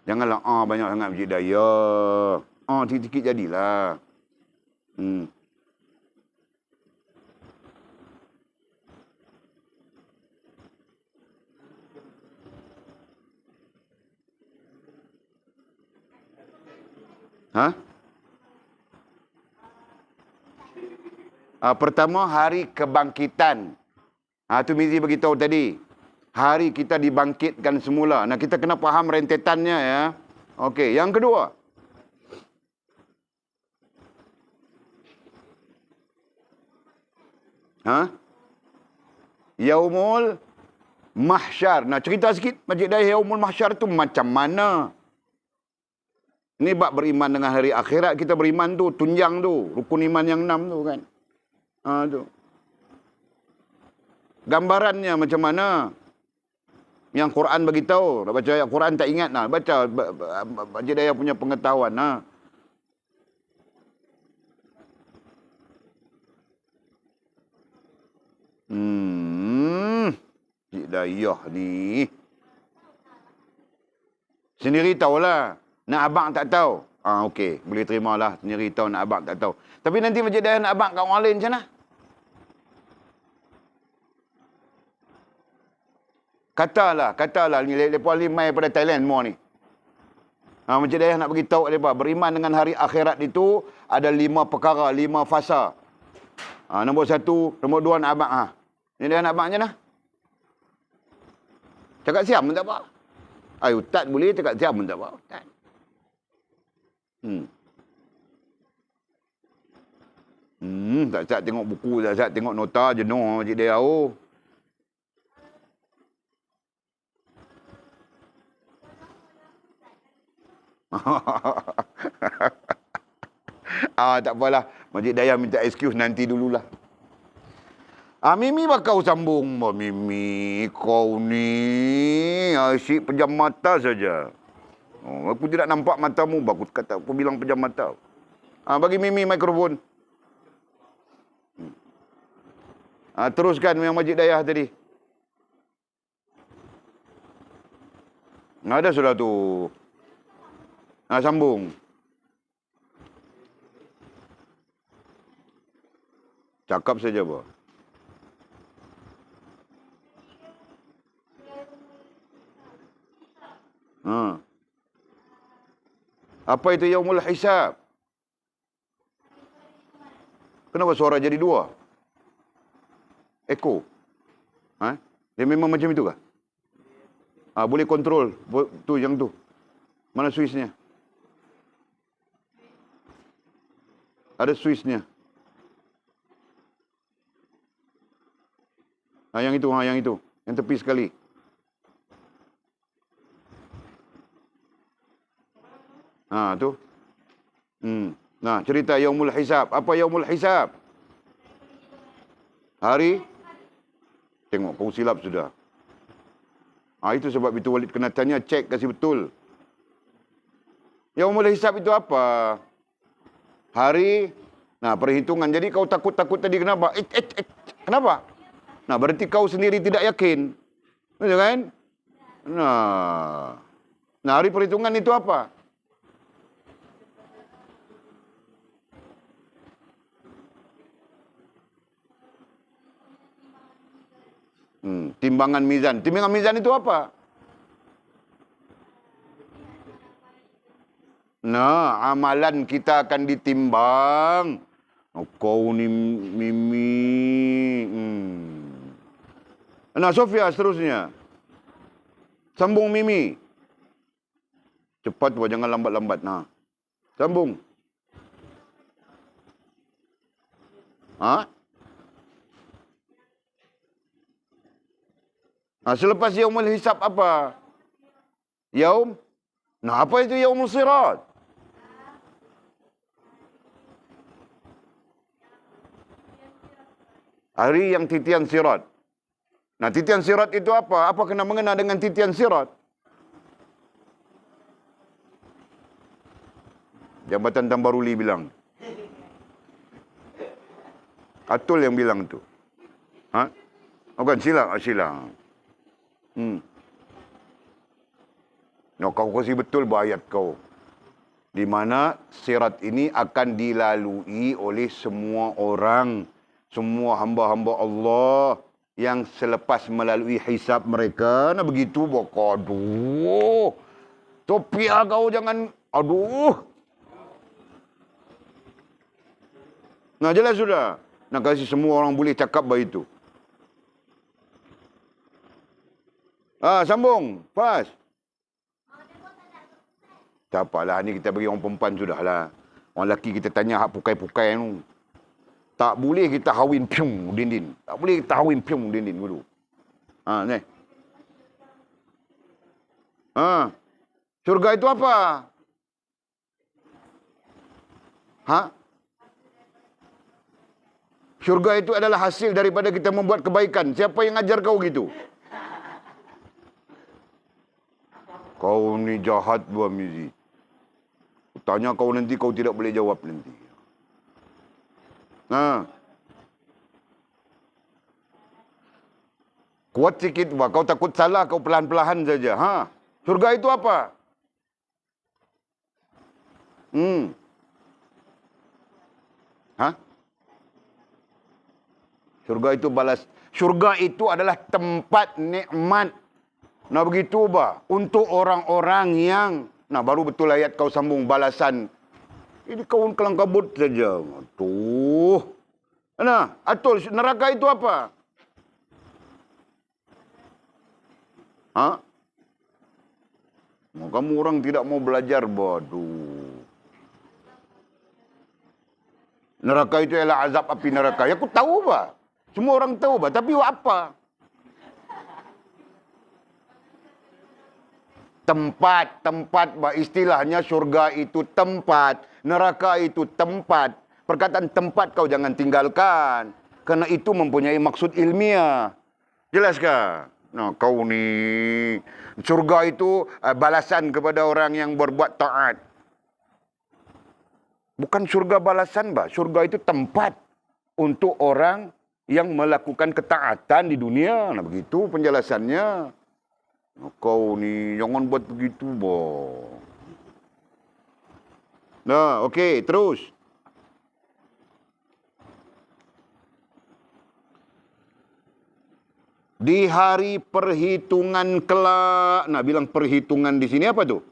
Janganlah banyak sangat Makcik Daya. Sikit-sikit jadilah. Pertama, hari kebangkitan. Tu Mizi beritahu tadi. Hari kita dibangkitkan semula. Nah, kita kena faham rentetannya ya. Okey, yang kedua. Ha? Yaumul Mahsyar. Nah, cerita sikit Masjid Daya Yaumul Mahsyar tu macam mana? Ni bab beriman dengan hari akhirat, kita beriman tu, tunjang tu, rukun iman yang 6 tu kan. Tu. Gambarannya macam mana? Yang Quran bagi tahu. Dah baca ayat Quran tak ingat nah. Baca Masjid Daya punya pengetahuan nah. Masjid Daya ni. Sendiri tahulah. Nak abang tak tahu. Okey. Boleh terimalah. Sendiri tahu, nak abang tak tahu. Tapi nanti Masjid Daya nak abang kat orang lain macam mana? Katalah ni lepas ni mai pada Thailand semua ni. Masjid Daya nak bagi tahu depa beriman dengan hari akhirat itu ada 5 perkara, 5 fasa. Nombor 1, nombor 2 nak abang. Ni dia nak abang macam mana? Cakap siam pun tak apa. Ustaz boleh cakap siam pun tak apa. Ustaz. Tak siap tengok buku, tak siap tengok nota, jenuh Masjid Daya. Tak apalah. Masjid Daya minta excuse nanti dululah. Mimi bakal sambung. Mimi, kau ni asyik pejam mata saja. Aku tidak nampak matamu. Aku kata, aku bilang pejam mata. Bagi Mimi mikrofon. Teruskan yang Masjid Daya tadi. Ada sudah tu. Sambung. Cakap saja, apa? Apa itu Yaumul Hisab? Kenapa suara jadi 2? Eko. Dia memang macam itu kah? Boleh kontrol tu yang tu. Mana switchnya? Ada switchnya. Yang itu, yang itu. Yang tepi sekali. Tu. Nah, cerita Yaumul Hisab. Apa Yaumul Hisab? Hari? Tengok, kau silap sudah. Itu sebab itu Walid kena tanya, cek kasih betul. Yaumul Hisab itu apa? Hari, perhitungan. Jadi kau takut-takut tadi kenapa? Kenapa? Berarti kau sendiri tidak yakin. Betul kan? Hari perhitungan itu apa? Timbangan mizan. Timbangan mizan itu apa? Amalan kita akan ditimbang. Kau ni Mimi. Sofia seterusnya. Sambung Mimi. Cepat, jangan lambat-lambat. Sambung. Selepas Yaumul Hisab apa? Yaum? Apa itu Yaumul Sirat? Hari yang titian sirat. Titian sirat itu apa? Apa kena mengena dengan titian sirat? Jabatan Tan Baruli bilang. Atul yang bilang tu. Bukan silang. Kau kasih betul berayat kau. Di mana sirat ini akan dilalui oleh semua orang. Semua hamba-hamba Allah yang selepas melalui hisab mereka. Begitu boko. Aduh. Topia kau jangan. Aduh. Jelas sudah. Nak kasih semua orang boleh cakap begitu. Sambung. Pas. Tak apalah. Ni kita bagi orang perempuan sudahlah. Orang lelaki kita tanya hak pukai-pukai tu. Tak boleh kita hawin piung dinding. Tak boleh kita hawin piung dinding dulu. Ni. Syurga itu apa? Syurga itu adalah hasil daripada kita membuat kebaikan. Siapa yang ajar kau gitu? Kau ni jahat, Bu Amizi. Tanya kau nanti, kau tidak boleh jawab nanti. Kuat sikit, bah. Kau takut salah, kau pelan-pelan saja. Syurga itu apa? Syurga itu balas. Syurga itu adalah tempat nikmat. Nah begitu bah. Untuk orang-orang yang... Nah baru betul ayat kau sambung balasan. Ini kau kelang kabut saja. Tuh. Nah, atul neraka itu apa? Kamu orang tidak mau belajar, bodoh. Neraka itu ialah azab api neraka. Ya aku tahu bah. Semua orang tahu bah. Tapi apa? Tempat bah. Istilahnya syurga itu tempat. Neraka itu tempat. Perkataan tempat kau jangan tinggalkan. Kerana itu mempunyai maksud ilmiah. Jelas kah? Nah, kau ni. Syurga itu balasan kepada orang yang berbuat taat. Bukan syurga balasan, bah. Syurga itu tempat untuk orang yang melakukan ketaatan di dunia. Nah, begitu penjelasannya. Nah, kau ni jangan buat begitu, bah. Nah, okey, terus. Di hari perhitungan kelak. Nah, bilang perhitungan di sini apa tu?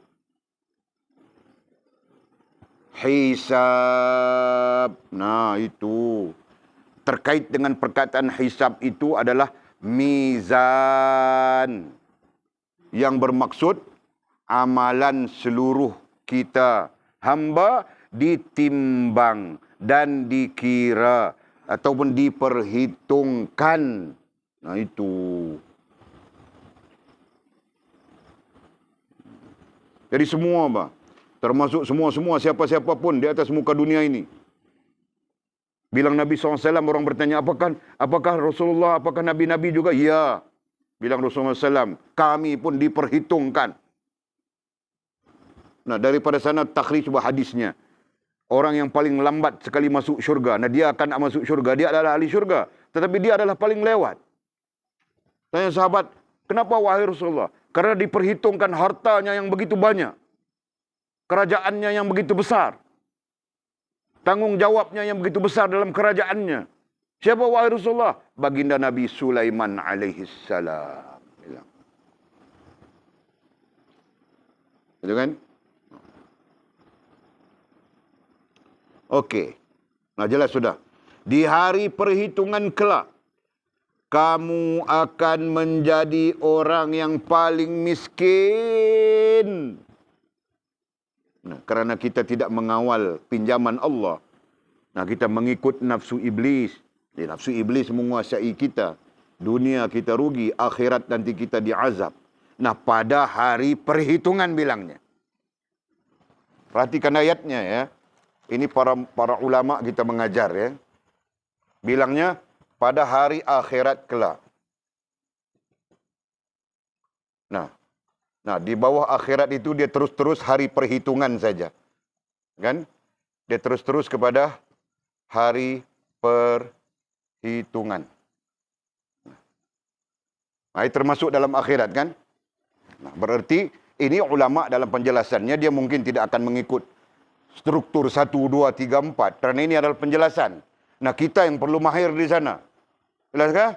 Hisab. Nah, itu. Terkait dengan perkataan hisab itu adalah mizan. Yang bermaksud amalan seluruh kita. Hamba ditimbang dan dikira. Ataupun diperhitungkan. Nah, itu. Jadi semua, bah. Termasuk semua-semua, siapa-siapa pun di atas muka dunia ini. Bilang Nabi SAW, orang bertanya, apakah Rasulullah, apakah Nabi-Nabi juga? Ya. Bilang Rasulullah SAW, kami pun diperhitungkan. Nah, daripada sana takhrij sebuah hadisnya. Orang yang paling lambat sekali masuk syurga. Nah, dia akan masuk syurga. Dia adalah ahli syurga. Tetapi dia adalah paling lewat. Tanya sahabat, kenapa wahai Rasulullah? Karena diperhitungkan hartanya yang begitu banyak. Kerajaannya yang begitu besar. Tanggung jawabnya yang begitu besar dalam kerajaannya. Siapa wahai Rasulullah? Baginda Nabi Sulaiman alaihi salam. Betul kan? Okey. Nah, jelas sudah. Di hari perhitungan kelak, kamu akan menjadi orang yang paling miskin. Nah, kerana kita tidak mengawal pinjaman Allah. Nah, kita mengikut nafsu iblis. Nafsu iblis menguasai kita. Dunia kita rugi, akhirat nanti kita diazab. Nah, pada hari perhitungan bilangnya. Perhatikan ayatnya ya. Ini para ulama kita mengajar ya. Bilangnya, pada hari akhirat kelak. Nah, di bawah akhirat itu dia terus-terus hari perhitungan saja. Kan? Dia terus-terus kepada hari perhitungan. Nah, ini termasuk dalam akhirat kan? Nah, berarti ini ulama dalam penjelasannya dia mungkin tidak akan mengikut struktur 1, 2, 3, 4. Kerana ini adalah penjelasan. Nah, kita yang perlu mahir di sana. Jelas kah?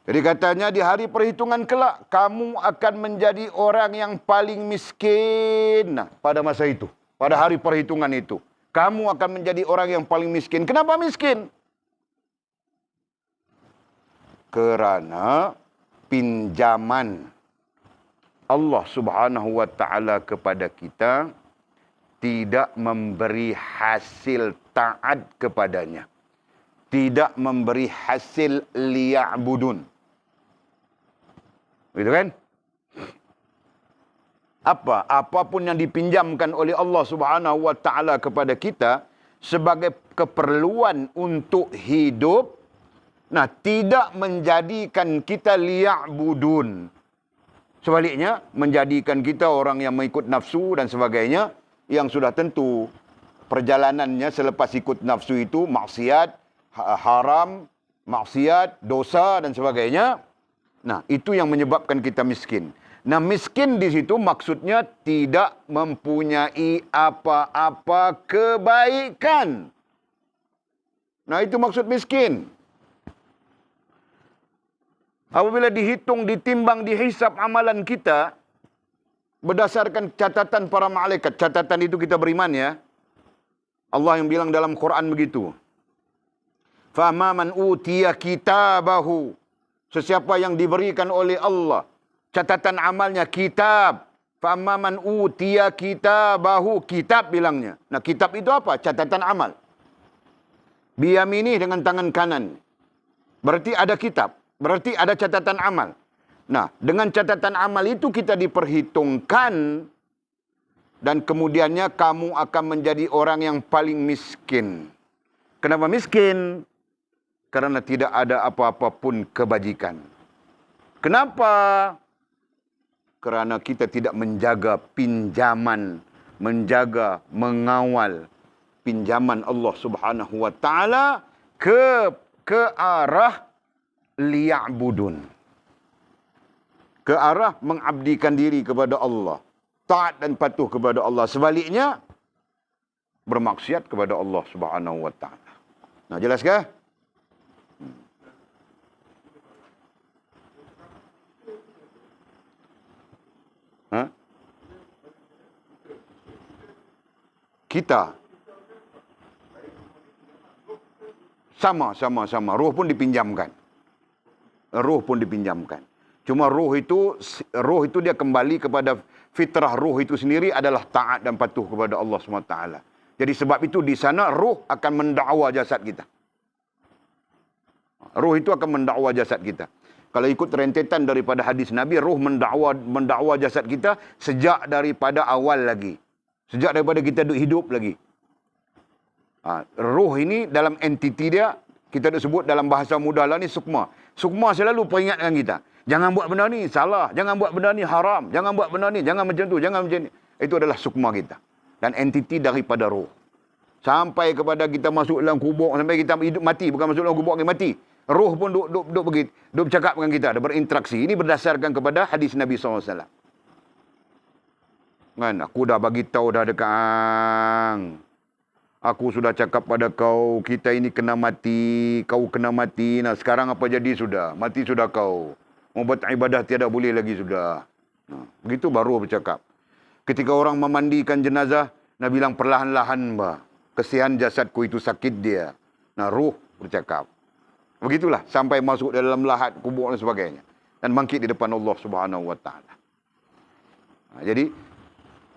Jadi katanya di hari perhitungan kelak, kamu akan menjadi orang yang paling miskin. Nah, pada masa itu, pada hari perhitungan itu, kamu akan menjadi orang yang paling miskin. Kenapa miskin? Kerana pinjaman Allah Subhanahu wa taala kepada kita tidak memberi hasil taat kepadanya. Tidak memberi hasil liya'budun. Gitu kan? Apapun yang dipinjamkan oleh Allah Subhanahu wa taala kepada kita sebagai keperluan untuk hidup, nah, tidak menjadikan kita liya'budun. Sebaliknya, menjadikan kita orang yang mengikut nafsu dan sebagainya, yang sudah tentu perjalanannya selepas ikut nafsu itu maksiat, haram, maksiat, dosa dan sebagainya. Nah, itu yang menyebabkan kita miskin. Nah, miskin di situ maksudnya tidak mempunyai apa-apa kebaikan. Nah, itu maksud miskin. Apabila dihitung, ditimbang, dihisap amalan kita berdasarkan catatan para malaikat. Catatan itu kita beriman ya. Allah yang bilang dalam Quran begitu. Fama man utiya kitabahu. Sesiapa yang diberikan oleh Allah catatan amalnya, kitab. Fama man utiya kitabahu. Kitab bilangnya. Nah, kitab itu apa? Catatan amal. Biyamini dengan tangan kanan. Berarti ada kitab. Berarti ada catatan amal. Nah, dengan catatan amal itu kita diperhitungkan dan kemudiannya kamu akan menjadi orang yang paling miskin. Kenapa miskin? Karena tidak ada apa-apa pun kebajikan. Kenapa? Karena kita tidak menjaga pinjaman, menjaga, mengawal pinjaman Allah Subhanahu wa taala ke arah liya'budun. Ke arah mengabdikan diri kepada Allah. Taat dan patuh kepada Allah. Sebaliknya, bermaksiat kepada Allah Subhanahu wa taala. Nah, jelas kah? Kita sama. Roh pun dipinjamkan. Roh pun dipinjamkan. Cuma roh itu dia kembali kepada fitrah roh itu sendiri adalah taat dan patuh kepada Allah SWT. Jadi sebab itu di sana roh akan mendakwa jasad kita. Roh itu akan mendakwa jasad kita. Kalau ikut rentetan daripada hadis Nabi, roh mendakwa jasad kita sejak daripada awal lagi. Sejak daripada kita hidup lagi. Roh ini dalam entiti dia, kita sebut dalam bahasa mudah lah ni sukma. Sukma selalu peringatkan kita. Jangan buat benda ni, salah. Jangan buat benda ni, haram. Jangan buat benda ni, jangan macam tu, jangan macam ni. Itu adalah sukma kita. Dan entiti daripada roh. Sampai kepada kita masuk dalam kubur, sampai kita hidup mati. Bukan masuk dalam kubur, kita mati. Roh pun duk bercakap dengan kita, ada berinteraksi. Ini berdasarkan kepada hadis Nabi SAW. Kan, aku dah bagi tahu dah dekat. Aku sudah cakap pada kau, kita ini kena mati, kau kena mati. Nah, sekarang apa jadi sudah? Mati sudah kau. Mau buat ibadah tiada boleh lagi sudah. Nah, begitu baru bercakap. Ketika orang memandikan jenazah, Nabi bilang perlahan-lahan, bah. Kesian jasadku itu sakit dia. Nah, ruh bercakap. Begitulah sampai masuk dalam lahat kubur dan sebagainya. Dan bangkit di depan Allah Subhanahu wa taala. Nah, jadi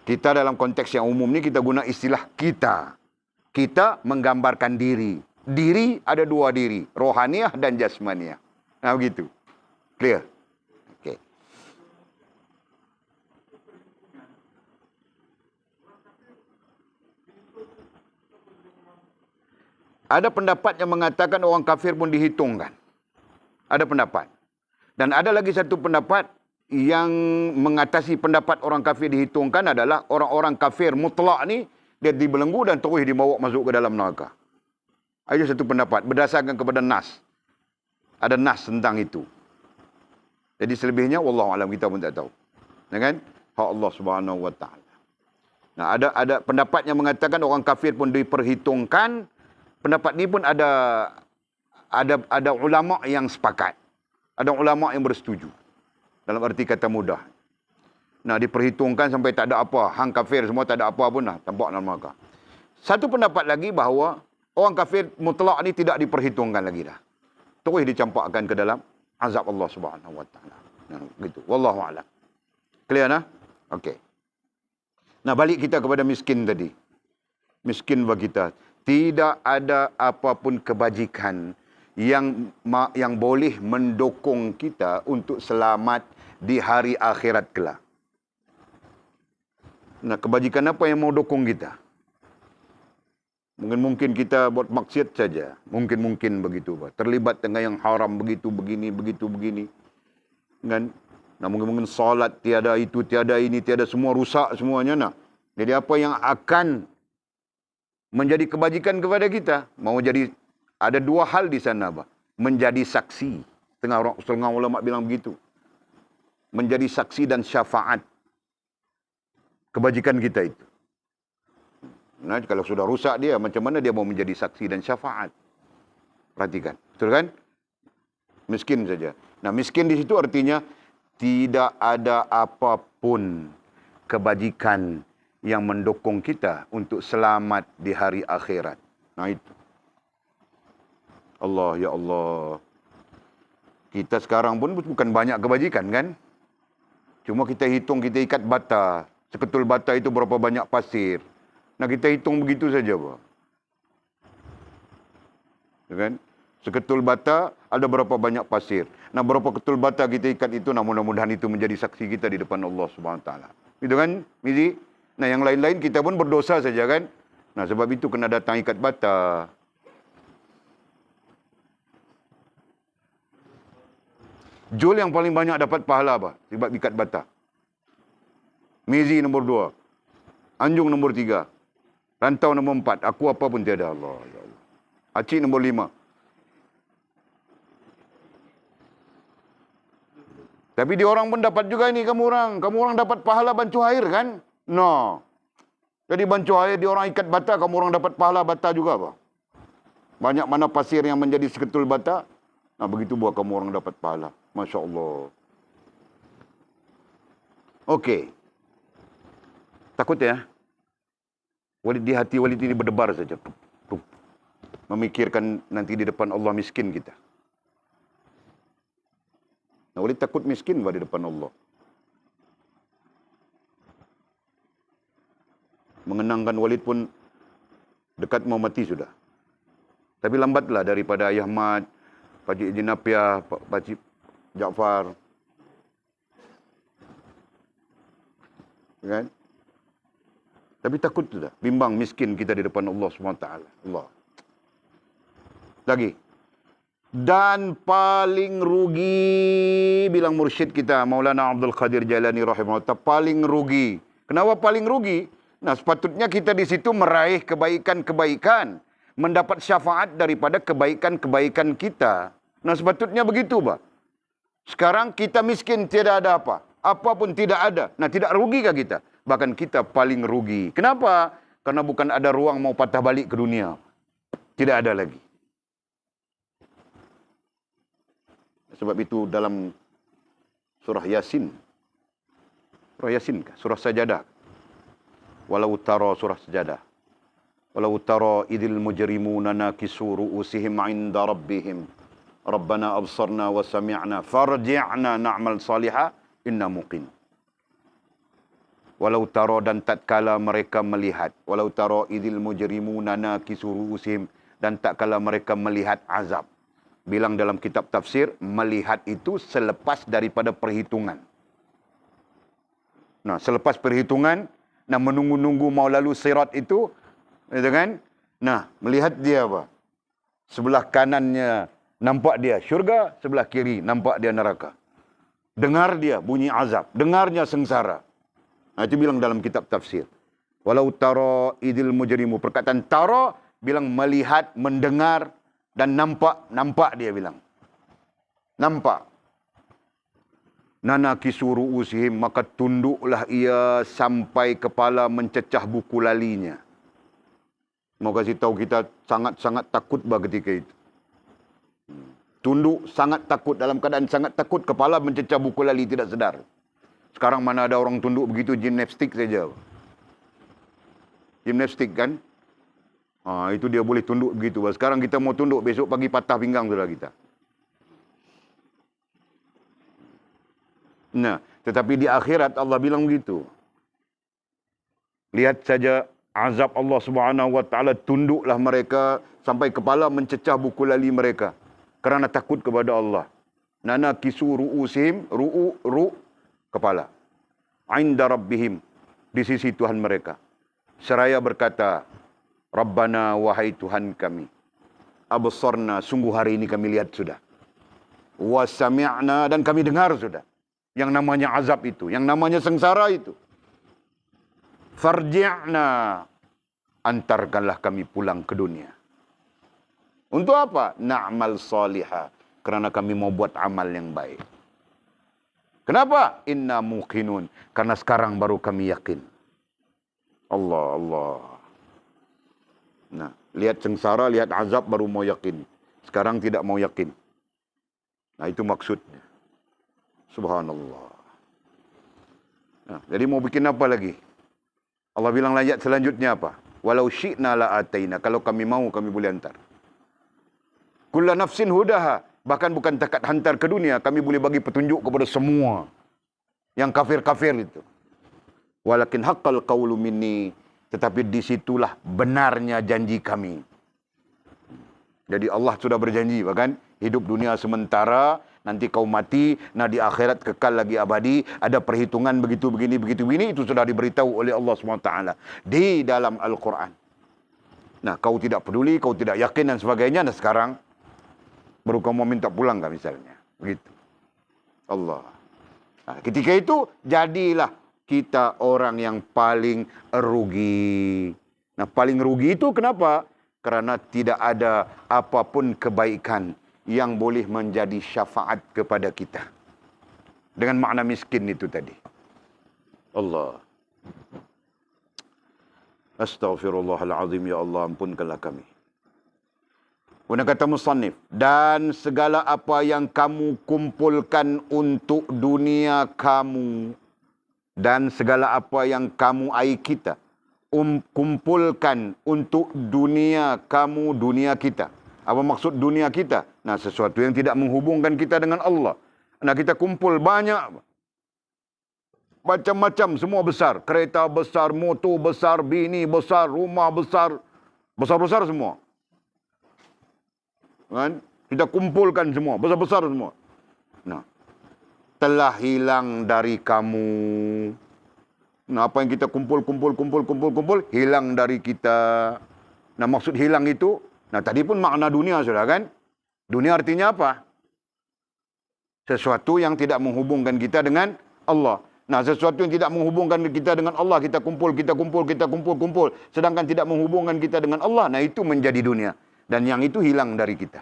kita dalam konteks yang umum ni kita guna istilah kita. Kita menggambarkan diri. Diri ada dua diri. Rohaniah dan jasmaniah. Nah begitu. Clear? Okey. Ada pendapat yang mengatakan orang kafir pun dihitungkan. Ada pendapat. Dan ada lagi satu pendapat yang mengatasi pendapat orang kafir dihitungkan adalah orang-orang kafir mutlak ni dia dibelenggu dan terus dibawa masuk ke dalam neraka. Ada satu pendapat berdasarkan kepada nas. Ada nas tentang itu. Jadi selebihnya wallahu alam kita pun tak tahu. Ya kan? Hak Allah Subhanahu wa taala. Nah, ada pendapat yang mengatakan orang kafir pun diperhitungkan. Pendapat ni pun ada ulama yang sepakat. Ada ulama yang bersetuju. Dalam arti kata mudah. Nah, diperhitungkan sampai tak ada apa. Hang kafir semua tak ada apa pun dah. Tampak dalam neraka. Satu pendapat lagi bahawa orang kafir mutlak ni tidak diperhitungkan lagi dah. Terus dicampakkan ke dalam azab Allah Subhanahu wa taala. Nah, gitu. Wallahu a'lam. Clear nah? Okey. Nah, balik kita kepada miskin tadi. Miskin bagi kita. Tidak ada apapun kebajikan yang boleh mendukung kita untuk selamat di hari akhirat kelak. Nah, kebajikan apa yang mau dukung kita? Mungkin kita buat maksiat saja. Mungkin begitu. Terlibat dengan yang haram begitu, begini. Kan? Nah, mungkin solat tiada itu, tiada ini, tiada semua rusak semuanya. Nah. Jadi apa yang akan menjadi kebajikan kepada kita? Mau jadi, ada dua hal di sana. Menjadi saksi. Setengah ulama bilang begitu. Menjadi saksi dan syafaat. Kebajikan kita itu. Nah, kalau sudah rusak dia, macam mana dia mau menjadi saksi dan syafaat? Perhatikan. Betul kan? Miskin saja. Nah, miskin di situ artinya tidak ada apapun kebajikan yang mendukung kita untuk selamat di hari akhirat. Nah, itu. Allah, ya Allah. Kita sekarang pun bukan banyak kebajikan, kan? Cuma kita hitung, kita ikat bata. Seketul bata itu berapa banyak pasir. Nah, kita hitung begitu saja, Pak. Ya kan? Seketul bata ada berapa banyak pasir. Nah, berapa ketul bata kita ikat itu, nah mudah-mudahan itu menjadi saksi kita di depan Allah Subhanahu Wa Taala. Itu kan, Mizi? Nah, yang lain-lain kita pun berdosa saja, kan? Nah, sebab itu kena datang ikat bata. Jul yang paling banyak dapat pahala apa? Sebab ikat bata. Mizi nombor 2. Anjung nombor 3. Rantau nombor 4. Aku apa pun tiada. Allah, ya Allah. Acik nombor 5. Tapi di orang pun dapat juga ini kamu orang. Kamu orang dapat pahala bancu air, kan? No. Jadi bancu air di orang ikat bata, kamu orang dapat pahala bata juga, apa? Banyak mana pasir yang menjadi seketul bata. Nah, begitu buat kamu orang dapat pahala. Masya Allah. Okey. Takut ya? Walid di hati Walid ini berdebar saja. Memikirkan nanti di depan Allah miskin kita. Nah, Walid takut miskin di depan Allah. Mengenangkan Walid pun dekat mau mati sudah. Tapi lambatlah daripada Ayah Mat, Pakcik Jinapiah, Pakcik Jaafar. Kan? Tapi takut sudah. Bimbang miskin kita di depan Allah SWT. Allah. Lagi. Dan paling rugi, bilang mursyid kita, Maulana Abdul Qadir Jailani rahimahullah, paling rugi. Kenapa paling rugi? Nah, sepatutnya kita di situ meraih kebaikan-kebaikan. Mendapat syafaat daripada kebaikan-kebaikan kita. Nah, sepatutnya begitu, Pak. Sekarang kita miskin, tidak ada apa. Apa pun tidak ada. Nah, tidak rugikah kita? Bahkan kita paling rugi. Kenapa? Karena bukan ada ruang mau patah balik ke dunia. Tidak ada lagi. Sebab itu dalam surah Yasin. Surah Yasin kah? Surah Sajadah. Walau tara, surah Sajadah. Walau tara idil mujrimuna nakisu ru'usihim 'inda rabbihim. Rabbana absarna wa sami'na farji'na na'mal salihah inna muqin. Walau tara, dan tatkala mereka melihat, walau tara idil mujrimuna nakisu ru'usihim, dan tatkala mereka melihat azab. Bilang dalam kitab tafsir, melihat itu selepas daripada perhitungan. Nah, selepas perhitungan, nah menunggu-nunggu mau lalu sirat itu kan? Nah, melihat dia apa? Sebelah kanannya nampak dia syurga, sebelah kiri nampak dia neraka. Dengar dia bunyi azab, dengarnya sengsara. Nah, itu bilang dalam kitab tafsir. Walau tara idil mujrimu. Perkataan tara bilang melihat, mendengar dan nampak. Nampak dia bilang. Nampak. Nanakisu ru'usihim, maka tunduklah ia sampai kepala mencecah buku lalinya. Mau kasih tahu kita sangat-sangat takut ketika itu. Tunduk, sangat takut. Dalam keadaan sangat takut, kepala mencecah buku lali tidak sedar. Sekarang mana ada orang tunduk begitu, gimnastik saja. Gimnastik kan? Itu dia boleh tunduk begitu. Sekarang kita mau tunduk, besok pagi patah pinggang sudah kita. Nah, tetapi di akhirat Allah bilang begitu. Lihat saja azab Allah Subhanahu wa taala, tunduklah mereka sampai kepala mencecah buku lali mereka kerana takut kepada Allah. Nana kisu ru'usim, kepala. Inda rabbihim, di sisi Tuhan mereka. Seraya berkata, Rabbana, wahai Tuhan kami, absarna, sungguh hari ini kami lihat sudah. Wa sami'na, dan kami dengar sudah. Yang namanya azab itu, yang namanya sengsara itu. Farji'na, antarkanlah kami pulang ke dunia. Untuk apa? Na'mal salihah, kerana kami mau buat amal yang baik. Kenapa? Inna muqinun, karena sekarang baru kami yakin. Allah. Nah, lihat sengsara, lihat azab baru mau yakin. Sekarang tidak mau yakin. Nah, itu maksudnya. Subhanallah. Nah, jadi mau bikin apa lagi? Allah bilang ayat selanjutnya apa? Walau syi'na la'ataina, kalau kami mau kami boleh hantar. Kulla nafsin hudaha, bahkan bukan takat hantar ke dunia, kami boleh bagi petunjuk kepada semua yang kafir-kafir itu. Walakin haqqal qawlu minni, tetapi disitulah benarnya janji kami. Jadi Allah sudah berjanji, bahkan hidup dunia sementara, nanti kau mati, nah di akhirat kekal lagi abadi, ada perhitungan begitu begini, itu sudah diberitahu oleh Allah SWT di dalam Al-Quran. Nah, kau tidak peduli, kau tidak yakin dan sebagainya, nah sekarang baru kau mau minta pulang kan misalnya. Begitu. Allah. Nah, ketika itu, jadilah kita orang yang paling rugi. Nah, paling rugi itu kenapa? Karena tidak ada apapun kebaikan yang boleh menjadi syafaat kepada kita. Dengan makna miskin itu tadi. Allah. Astaghfirullahaladzim, ya Allah, ampunkanlah kami. Kemudian kata musannif, dan segala apa yang kamu kumpulkan untuk dunia kamu, dan segala apa yang kamu kita kumpulkan untuk dunia kamu, dunia kita. Apa maksud dunia kita? Nah, sesuatu yang tidak menghubungkan kita dengan Allah. Nah, kita kumpul banyak, macam-macam, semua besar. Kereta besar, motor besar, bini besar, rumah besar, besar-besar semua. Kan? Kita kumpulkan semua, besar-besar semua. Nah, telah hilang dari kamu. Nah, apa yang kita kumpul, hilang dari kita. Nah, maksud hilang itu, nah tadi pun makna dunia sudah kan? Dunia artinya apa? Sesuatu yang tidak menghubungkan kita dengan Allah. Nah, sesuatu yang tidak menghubungkan kita dengan Allah, kita kumpul. Sedangkan tidak menghubungkan kita dengan Allah, nah itu menjadi dunia. Dan yang itu hilang dari kita.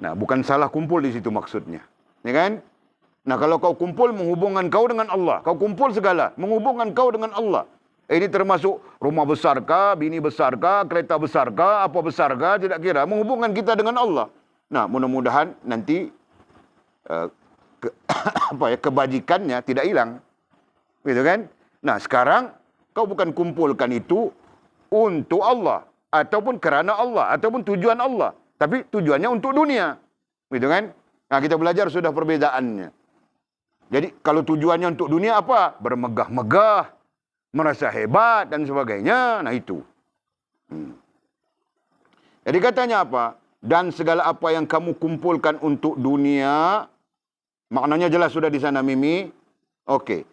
Nah, bukan salah kumpul di situ maksudnya. Ya kan? Nah, kalau kau kumpul menghubungkan kau dengan Allah. Kau kumpul segala, menghubungkan kau dengan Allah. Ini termasuk rumah besarkah, bini besarkah, kereta besarkah, apa besarkah, tidak kira. Menghubungkan kita dengan Allah. Nah, mudah-mudahan nanti kebajikannya tidak hilang. Gitu kan? Nah, sekarang kau bukan kumpulkan itu untuk Allah. Ataupun kerana Allah, ataupun tujuan Allah. Tapi tujuannya untuk dunia. Gitu kan? Nah, kita belajar sudah perbedaannya. Jadi, kalau tujuannya untuk dunia apa? Bermegah-megah, merasa hebat, dan sebagainya. Nah, itu. Jadi, katanya apa? Dan segala apa yang kamu kumpulkan untuk dunia, maknanya jelas sudah di sana, Mimi. Oke.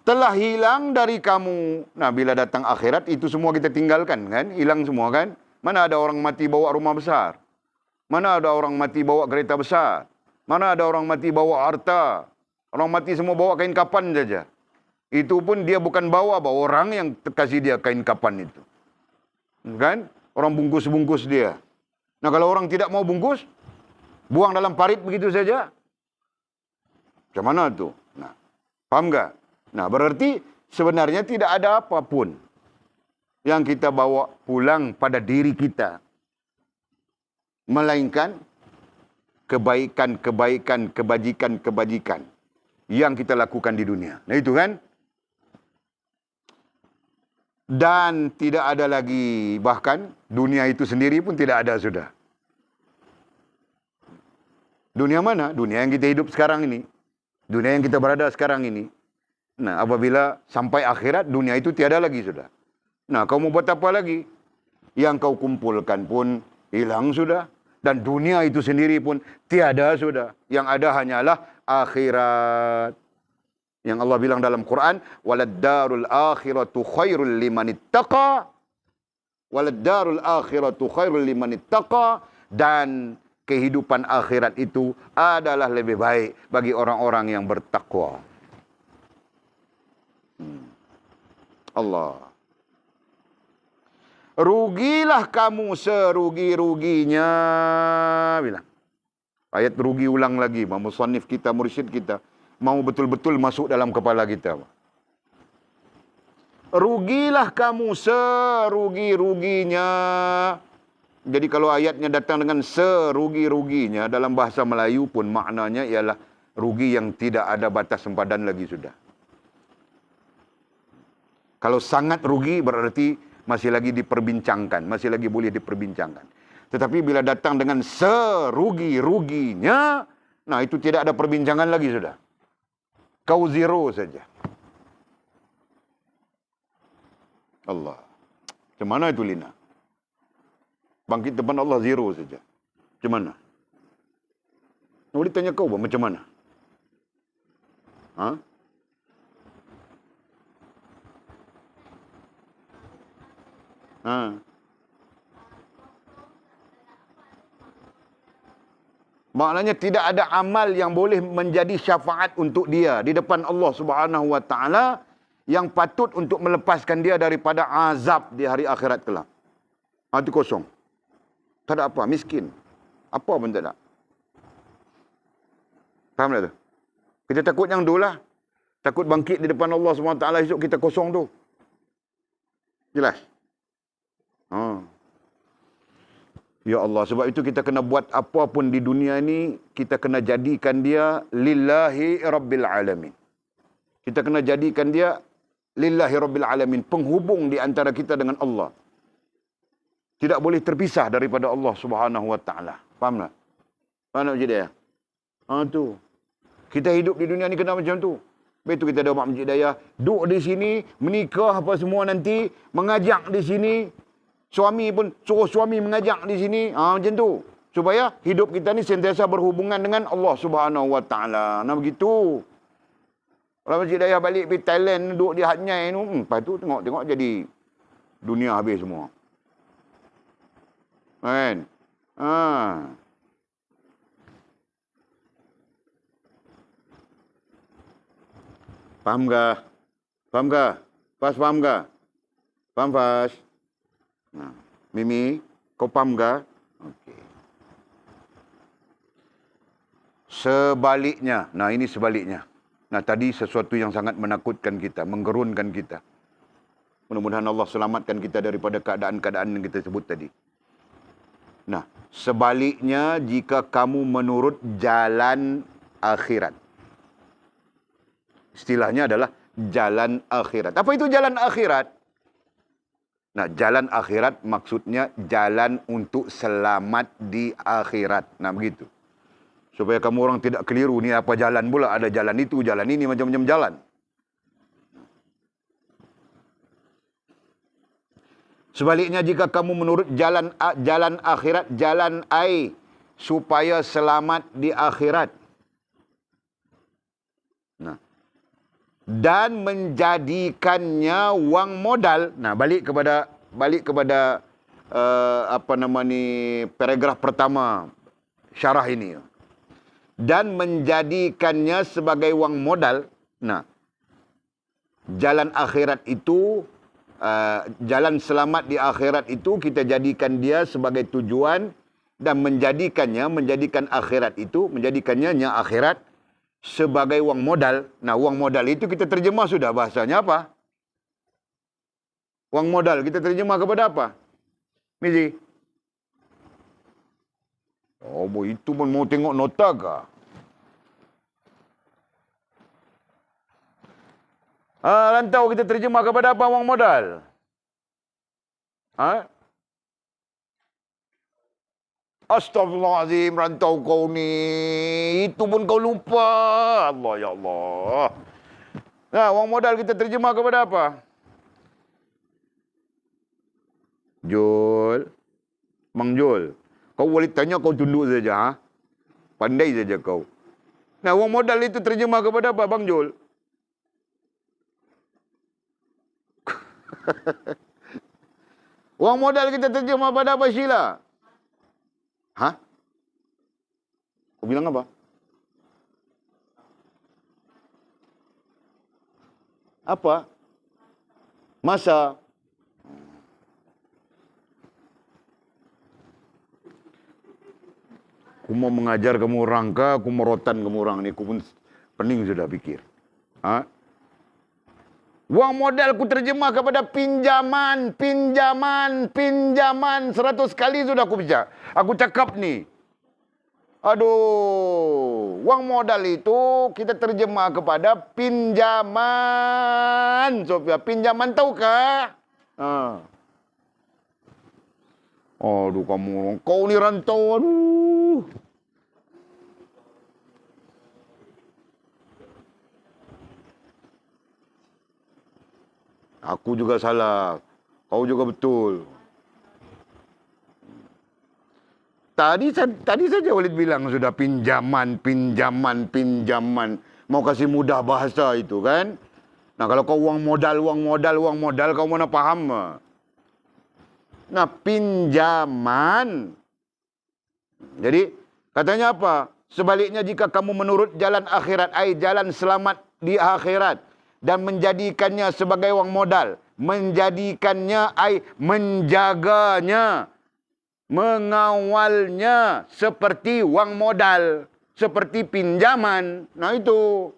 Telah hilang dari kamu. Nah, bila datang akhirat, itu semua kita tinggalkan, kan? Hilang semua, kan? Mana ada orang mati bawa rumah besar? Mana ada orang mati bawa kereta besar? Mana ada orang mati bawa harta? Orang mati semua bawa kain kapan saja. Itu pun dia bukan bawa orang yang kasih dia kain kapan itu. Kan? Orang bungkus-bungkus dia. Nah, kalau orang tidak mau bungkus, buang dalam parit begitu saja. Macam mana tu? Nah, paham tak? Nah, berarti sebenarnya tidak ada apapun yang kita bawa pulang pada diri kita. Melainkan kebaikan, kebajikan yang kita lakukan di dunia. Nah, itu kan? Dan tidak ada lagi, bahkan dunia itu sendiri pun tidak ada sudah. Dunia mana? Dunia yang kita hidup sekarang ini. Dunia yang kita berada sekarang ini. Nah, apabila sampai akhirat, dunia itu tiada lagi sudah. Nah, kau mau buat apa lagi? Yang kau kumpulkan pun hilang sudah. Dan dunia itu sendiri pun tiada sudah. Yang ada hanyalah akhirat. Yang Allah bilang dalam Quran, "Waladdarul akhiratu khairul liman ittaqa." Waladdarul akhiratu khairul liman ittaqa. Dan kehidupan akhirat itu adalah lebih baik bagi orang-orang yang bertakwa. Allah. Rugilah kamu serugi-ruginya. Bilang. Ayat rugi ulang lagi. Musannif kita, mursyid kita. Mau betul-betul masuk dalam kepala kita. Rugilah kamu serugi-ruginya. Jadi kalau ayatnya datang dengan serugi-ruginya, dalam bahasa Melayu pun maknanya ialah rugi yang tidak ada batas sempadan lagi sudah. Kalau sangat rugi berarti masih lagi diperbincangkan, masih lagi boleh diperbincangkan. Tetapi bila datang dengan serugi-ruginya, nah itu tidak ada perbincangan lagi sudah. Kau zero saja. Allah. Macam mana itu Lina? Bangkit depan Allah zero saja. Macam mana? Boleh tanya kau macam mana? Ha? Ha. Maknanya tidak ada amal yang boleh menjadi syafaat untuk dia di depan Allah Subhanahu wa taala yang patut untuk melepaskan dia daripada azab di hari akhirat kelak. Hati kosong. Tak ada apa, miskin. Apa pun tak ada. Faham tak tu? Kita takut yang tu lah. Takut bangkit di depan Allah Subhanahu wa taala esok kita kosong tu. Jelas? Ya Allah, sebab itu kita kena buat apa pun di dunia ini, kita kena jadikan dia lillahi rabbil alamin. Kita kena jadikan dia lillahi rabbil alamin, penghubung di antara kita dengan Allah. Tidak boleh terpisah daripada Allah Subhanahu wa taala. Faham tak? Faham tak Encik Dayah? Tu. Kita hidup di dunia ni kena macam tu. Lepas tu kita ada mak Encik Dayah, duduk di sini, menikah apa semua nanti, mengajak di sini. Suami pun suruh suami mengajak di sini. Macam tu. Supaya hidup kita ni sentiasa berhubungan dengan Allah Subhanahu wa taala. Nah begitu. Kalau Encik Dayah balik pergi Thailand, duduk di Hat Nyai tu, lepas tu tengok jadi dunia habis semua. Kan? Faham ke? Faham ke? Fas faham ke? Faham Fas? Nah, Mimi, kau faham ke? Okey. Sebaliknya. Nah, ini sebaliknya. Nah, tadi sesuatu yang sangat menakutkan kita, menggerunkan kita. Mudah-mudahan Allah selamatkan kita daripada keadaan-keadaan yang kita sebut tadi. Nah, sebaliknya jika kamu menurut jalan akhirat. Istilahnya adalah jalan akhirat. Apa itu jalan akhirat? Nah, jalan akhirat maksudnya jalan untuk selamat di akhirat. Nah, begitu. Supaya kamu orang tidak keliru. Ni apa jalan pula? Ada jalan itu, jalan ini, macam-macam jalan. Sebaliknya jika kamu menurut jalan akhirat, jalan ai supaya selamat di akhirat. Nah, dan menjadikannya wang modal. Nah, balik kepada paragraf pertama syarah ini. Dan menjadikannya sebagai wang modal. Nah, jalan akhirat itu, jalan selamat di akhirat itu kita jadikan dia sebagai tujuan dan menjadikan akhirat itu, menjadikannya akhirat sebagai wang modal. Nah, wang modal itu kita terjemah sudah bahasanya apa? Wang modal kita terjemah kepada apa? Mizi? Oh, itu pun mau tengok nota ke? Rantau kita terjemah kepada apa wang modal? Astaghfirullahaladzim, rantau kau ni. Itu pun kau lupa. Allah, ya Allah. Nah, wang modal kita terjemah kepada apa? Jul. Mang Jul. Kau boleh tanya, kau tunduk saja. Ha? Pandai saja kau. Nah, wang modal itu terjemah kepada apa, Bang Jul? Wang modal kita terjemah pada apa, Sheila? Hah? Kau bilang apa? Apa? Masa. Aku mau mengajar kamu orang kah, aku mau rotan kamu orang ni, aku pun pening sudah pikir. Ha? Wang modal ku terjemah kepada pinjaman, pinjaman, pinjaman. 100 kali sudah aku bicara. Aku cakap ni. Aduh, wang modal itu kita terjemah kepada pinjaman. Sofia, pinjaman tahukah? Ha. Aduh kamu, kau ni rantau, aduh. Aku juga salah, kau juga betul. Tadi saja Walid bilang sudah pinjaman, pinjaman, pinjaman. Mau kasih mudah bahasa itu kan. Nah kalau kau uang modal, uang modal, uang modal, kau mana paham? Nah, pinjaman. Jadi, katanya apa? Sebaliknya jika kamu menurut jalan akhirat, jalan selamat di akhirat, dan menjadikannya sebagai wang modal, menjadikannya, menjaganya, mengawalnya seperti wang modal, seperti pinjaman. Nah, itu.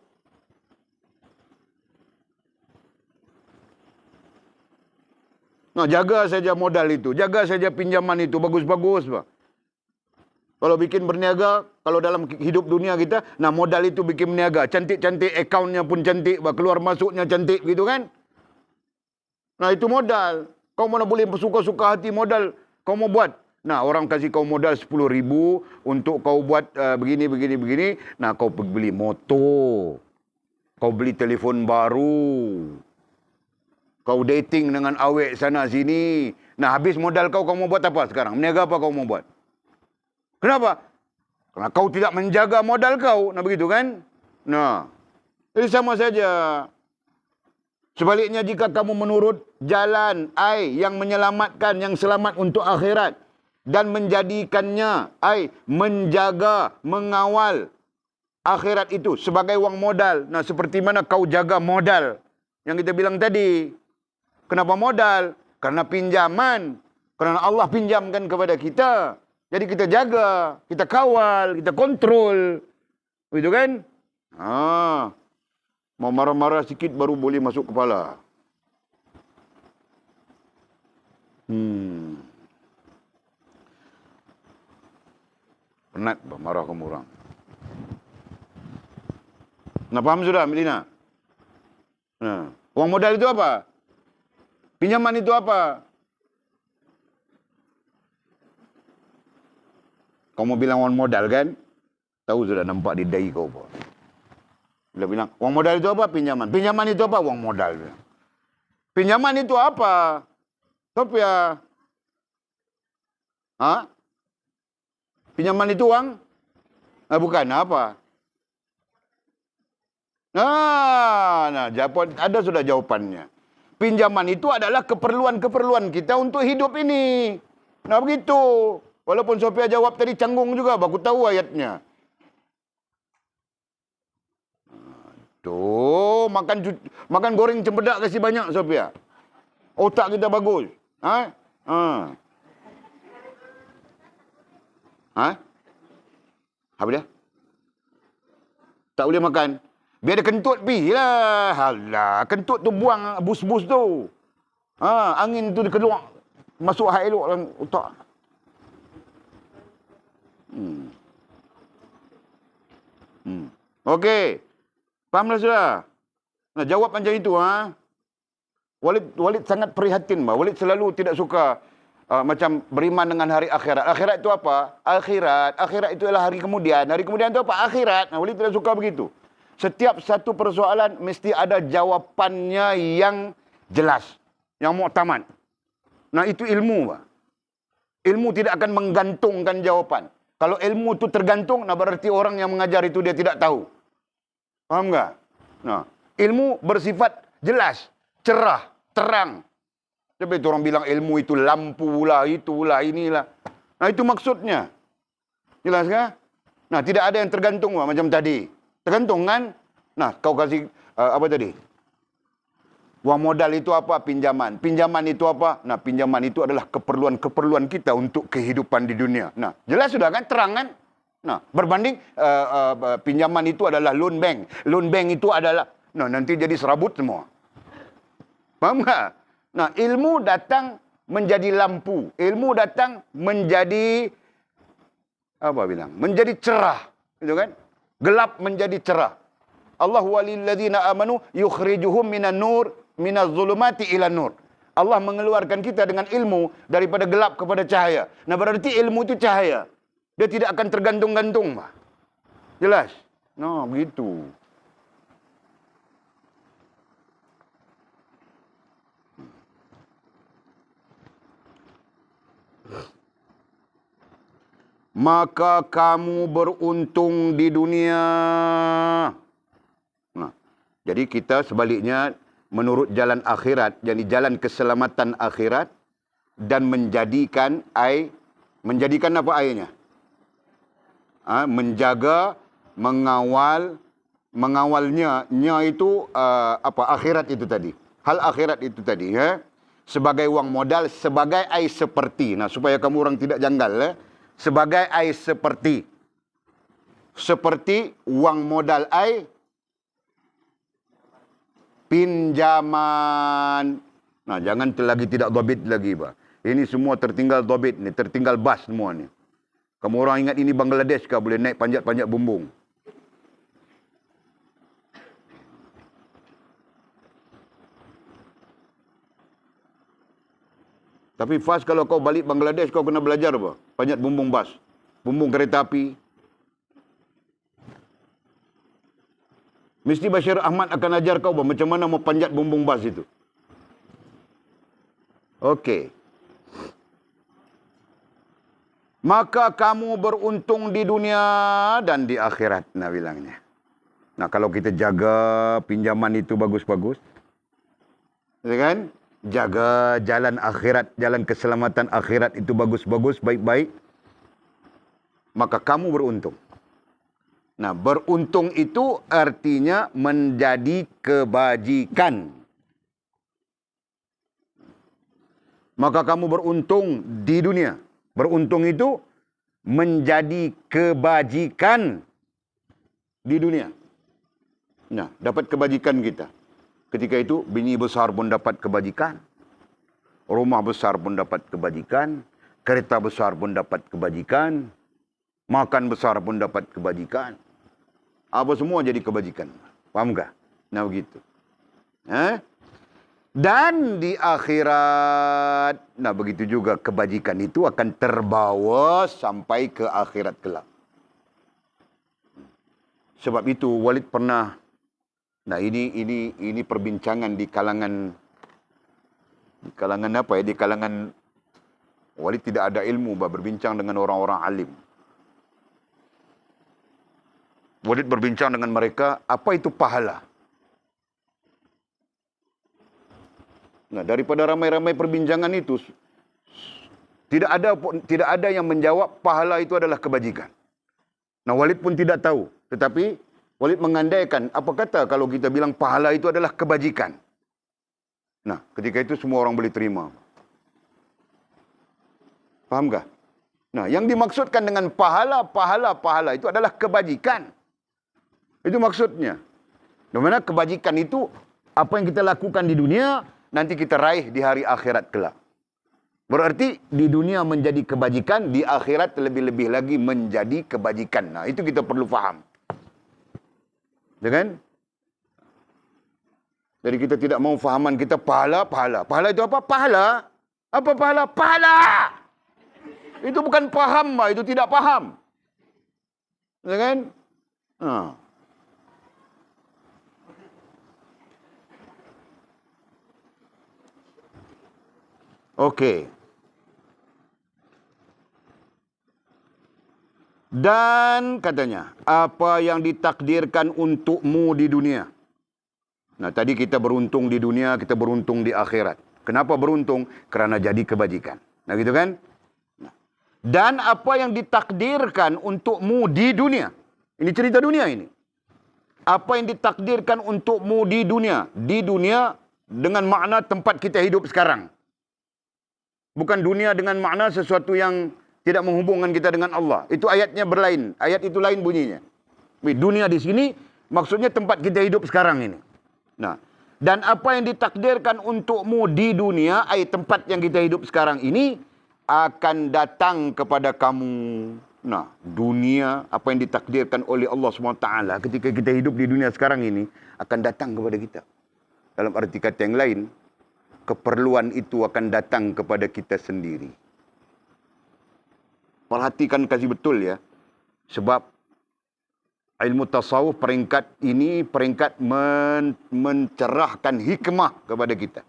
Nah, jaga saja modal itu, jaga saja pinjaman itu, bagus-bagus, Pak. Kalau bikin berniaga, kalau dalam hidup dunia kita, nah modal itu bikin berniaga, cantik-cantik, akaunnya pun cantik, Pak. Keluar masuknya cantik, gitu kan? Nah, itu modal. Kau mana boleh suka-suka hati modal, kau mau buat. Nah, orang kasih kau modal 10.000 untuk kau buat begini, begini, begini. Nah, kau beli motor, kau beli telefon baru. Kau dating dengan awek sana sini. Nah, habis modal kau mau buat apa sekarang? Meniaga apa kau mau buat? Kenapa? Karena kau tidak menjaga modal kau. Nah, begitu kan? Nah, jadi sama saja. Sebaliknya jika kamu menurut jalan yang menyelamatkan, yang selamat untuk akhirat, dan menjadikannya, menjaga, mengawal akhirat itu sebagai wang modal. Nah, seperti mana kau jaga modal yang kita bilang tadi. Kenapa modal? Karena pinjaman. Karena Allah pinjamkan kepada kita. Jadi kita jaga, kita kawal, kita kontrol. Begitu kan? Mau marah-marah sikit baru boleh masuk kepala. Penat marah kamu orang. Nah, paham sudah, Melina? Nah, uang modal itu apa? Pinjaman itu apa? Kau mau bilang uang modal kan? Tahu sudah nampak di dahi kau apa? Bila bilang, uang modal itu apa? Pinjaman. Pinjaman itu apa? Uang modal. Pinjaman itu apa? Sophia? Hah? Pinjaman itu uang? Bukan, apa? Nah, jawapan, ada sudah jawabannya. Pinjaman itu adalah keperluan-keperluan kita untuk hidup ini. Nah, begitu. Walaupun Sophia jawab tadi canggung juga, aku tahu ayatnya. Tuh, makan goreng cempedak kasih banyak, Sophia. Otak kita bagus. Apa dia? Tak boleh makan. Biar dia kentut pergi lah. Alah, kentut tu buang bus-bus tu. Angin tu dia keluar. Masuk hak elok dalam otak. Okey. Fahamlah sudah? Nah, jawab macam itu. Walid sangat prihatin. Walid selalu tidak suka macam beriman dengan hari akhirat. Akhirat itu apa? Akhirat itu adalah hari kemudian. Hari kemudian itu apa? Akhirat. Nah, Walid tidak suka begitu. Setiap satu persoalan mesti ada jawapannya yang jelas, yang muktamad. Nah, itu ilmu, Pak. Ilmu tidak akan menggantungkan jawapan. Kalau ilmu itu tergantung, nah berarti orang yang mengajar itu dia tidak tahu. Paham nggak? Nah, ilmu bersifat jelas, cerah, terang. Tapi itu orang bilang ilmu itu lampu lah, itulah, inilah. Nah, itu maksudnya. Jelas kan? Nah, tidak ada yang tergantung, Pak, macam tadi. Tergantung kan? Nah, kau kasih, apa tadi? Uang modal itu apa? Pinjaman. Pinjaman itu apa? Nah, pinjaman itu adalah keperluan-keperluan kita untuk kehidupan di dunia. Nah, jelas sudah kan? Terang kan? Nah, berbanding pinjaman itu adalah loan bank. Loan bank itu adalah, nah nanti jadi serabut semua. Paham tak? Nah, ilmu datang menjadi lampu. Ilmu datang menjadi, apa bilang? Menjadi cerah. Gitu kan? Gelap menjadi cerah. Allah walilladzina amanu yukhrijuhum minan nur minaz zulumati ila nur. Allah mengeluarkan kita dengan ilmu daripada gelap kepada cahaya. Nah, berarti ilmu itu cahaya. Dia tidak akan tergantung-gantung, Pak. Jelas? Nah, begitu. Maka kamu beruntung di dunia. Nah, jadi kita sebaliknya menurut jalan akhirat, jadi jalan keselamatan akhirat, dan menjadikan apa airnya? Menjaga, mengawalnya itu apa? Akhirat itu tadi. Hal akhirat itu tadi, ya. Sebagai uang modal, sebagai air seperti. Nah, supaya kamu orang tidak janggal, ya. Sebagai air seperti uang modal air pinjaman. Nah, jangan lagi tidak dobit lagi, Pak. Ini semua tertinggal dobit nih, tertinggal bas semua nih. Kamu orang ingat ini Bangladesh kah boleh naik panjat-panjat bumbung? Tapi fast kalau kau balik Bangladesh kau kena belajar apa? Panjat bumbung bas, bumbung kereta api. Mesti Bashir Ahmad akan ajar kau macam mana mau panjat bumbung bas itu. Okey. Maka kamu beruntung di dunia dan di akhirat, nah bilangnya. Nah, kalau kita jaga pinjaman itu bagus-bagus, ya kan? Jaga jalan akhirat, jalan keselamatan akhirat itu bagus-bagus, baik-baik, maka kamu beruntung. Nah, beruntung itu artinya menjadi kebajikan. Maka kamu beruntung di dunia. Beruntung itu menjadi kebajikan di dunia. Nah, dapat kebajikan kita. Ketika itu, bini besar pun dapat kebajikan. Rumah besar pun dapat kebajikan. Kereta besar pun dapat kebajikan. Makan besar pun dapat kebajikan. Apa semua jadi kebajikan. Faham tak? Nah, begitu. Dan di akhirat, nah begitu juga kebajikan itu akan terbawa sampai ke akhirat kelak. Sebab itu Walid pernah, nah ini perbincangan di kalangan apa ya? Di kalangan Walid tidak ada ilmu, berbincang dengan orang-orang alim. Walid berbincang dengan mereka, apa itu pahala? Nah, daripada ramai-ramai perbincangan itu, tidak ada yang menjawab pahala itu adalah kebajikan. Nah, Walid pun tidak tahu. Tetapi Walid mengandaikan, apa kata kalau kita bilang pahala itu adalah kebajikan? Nah, ketika itu semua orang boleh terima. Faham tak? Nah, yang dimaksudkan dengan pahala itu adalah kebajikan. Itu maksudnya. Di mana kebajikan itu, apa yang kita lakukan di dunia, nanti kita raih di hari akhirat kelak. Berarti di dunia menjadi kebajikan, di akhirat lebih-lebih lagi menjadi kebajikan. Nah, itu kita perlu faham. Ya kan? Jadi kita tidak mau fahaman kita pahala. Pahala itu apa? Pahala. Apa pahala? Pahala! Itu bukan paham, itu tidak paham. Ya kan? Nah. Okey. Dan katanya, apa yang ditakdirkan untukmu di dunia. Nah, tadi kita beruntung di dunia, kita beruntung di akhirat. Kenapa beruntung? Kerana jadi kebajikan. Nah, gitu kan? Dan apa yang ditakdirkan untukmu di dunia. Ini cerita dunia ini. Apa yang ditakdirkan untukmu di dunia. Di dunia dengan makna tempat kita hidup sekarang. Bukan dunia dengan makna sesuatu yang tidak menghubungkan kita dengan Allah. Itu ayatnya berlain. Ayat itu lain bunyinya. Dunia di sini maksudnya tempat kita hidup sekarang ini. Nah, dan apa yang ditakdirkan untukmu di dunia, tempat yang kita hidup sekarang ini, akan datang kepada kamu. Nah, dunia, apa yang ditakdirkan oleh Allah SWT ketika kita hidup di dunia sekarang ini, akan datang kepada kita. Dalam arti kata yang lain, keperluan itu akan datang kepada kita sendiri. Perhatikan kasih betul ya. Sebab ilmu tasawuf peringkat ini peringkat mencerahkan hikmah kepada kita.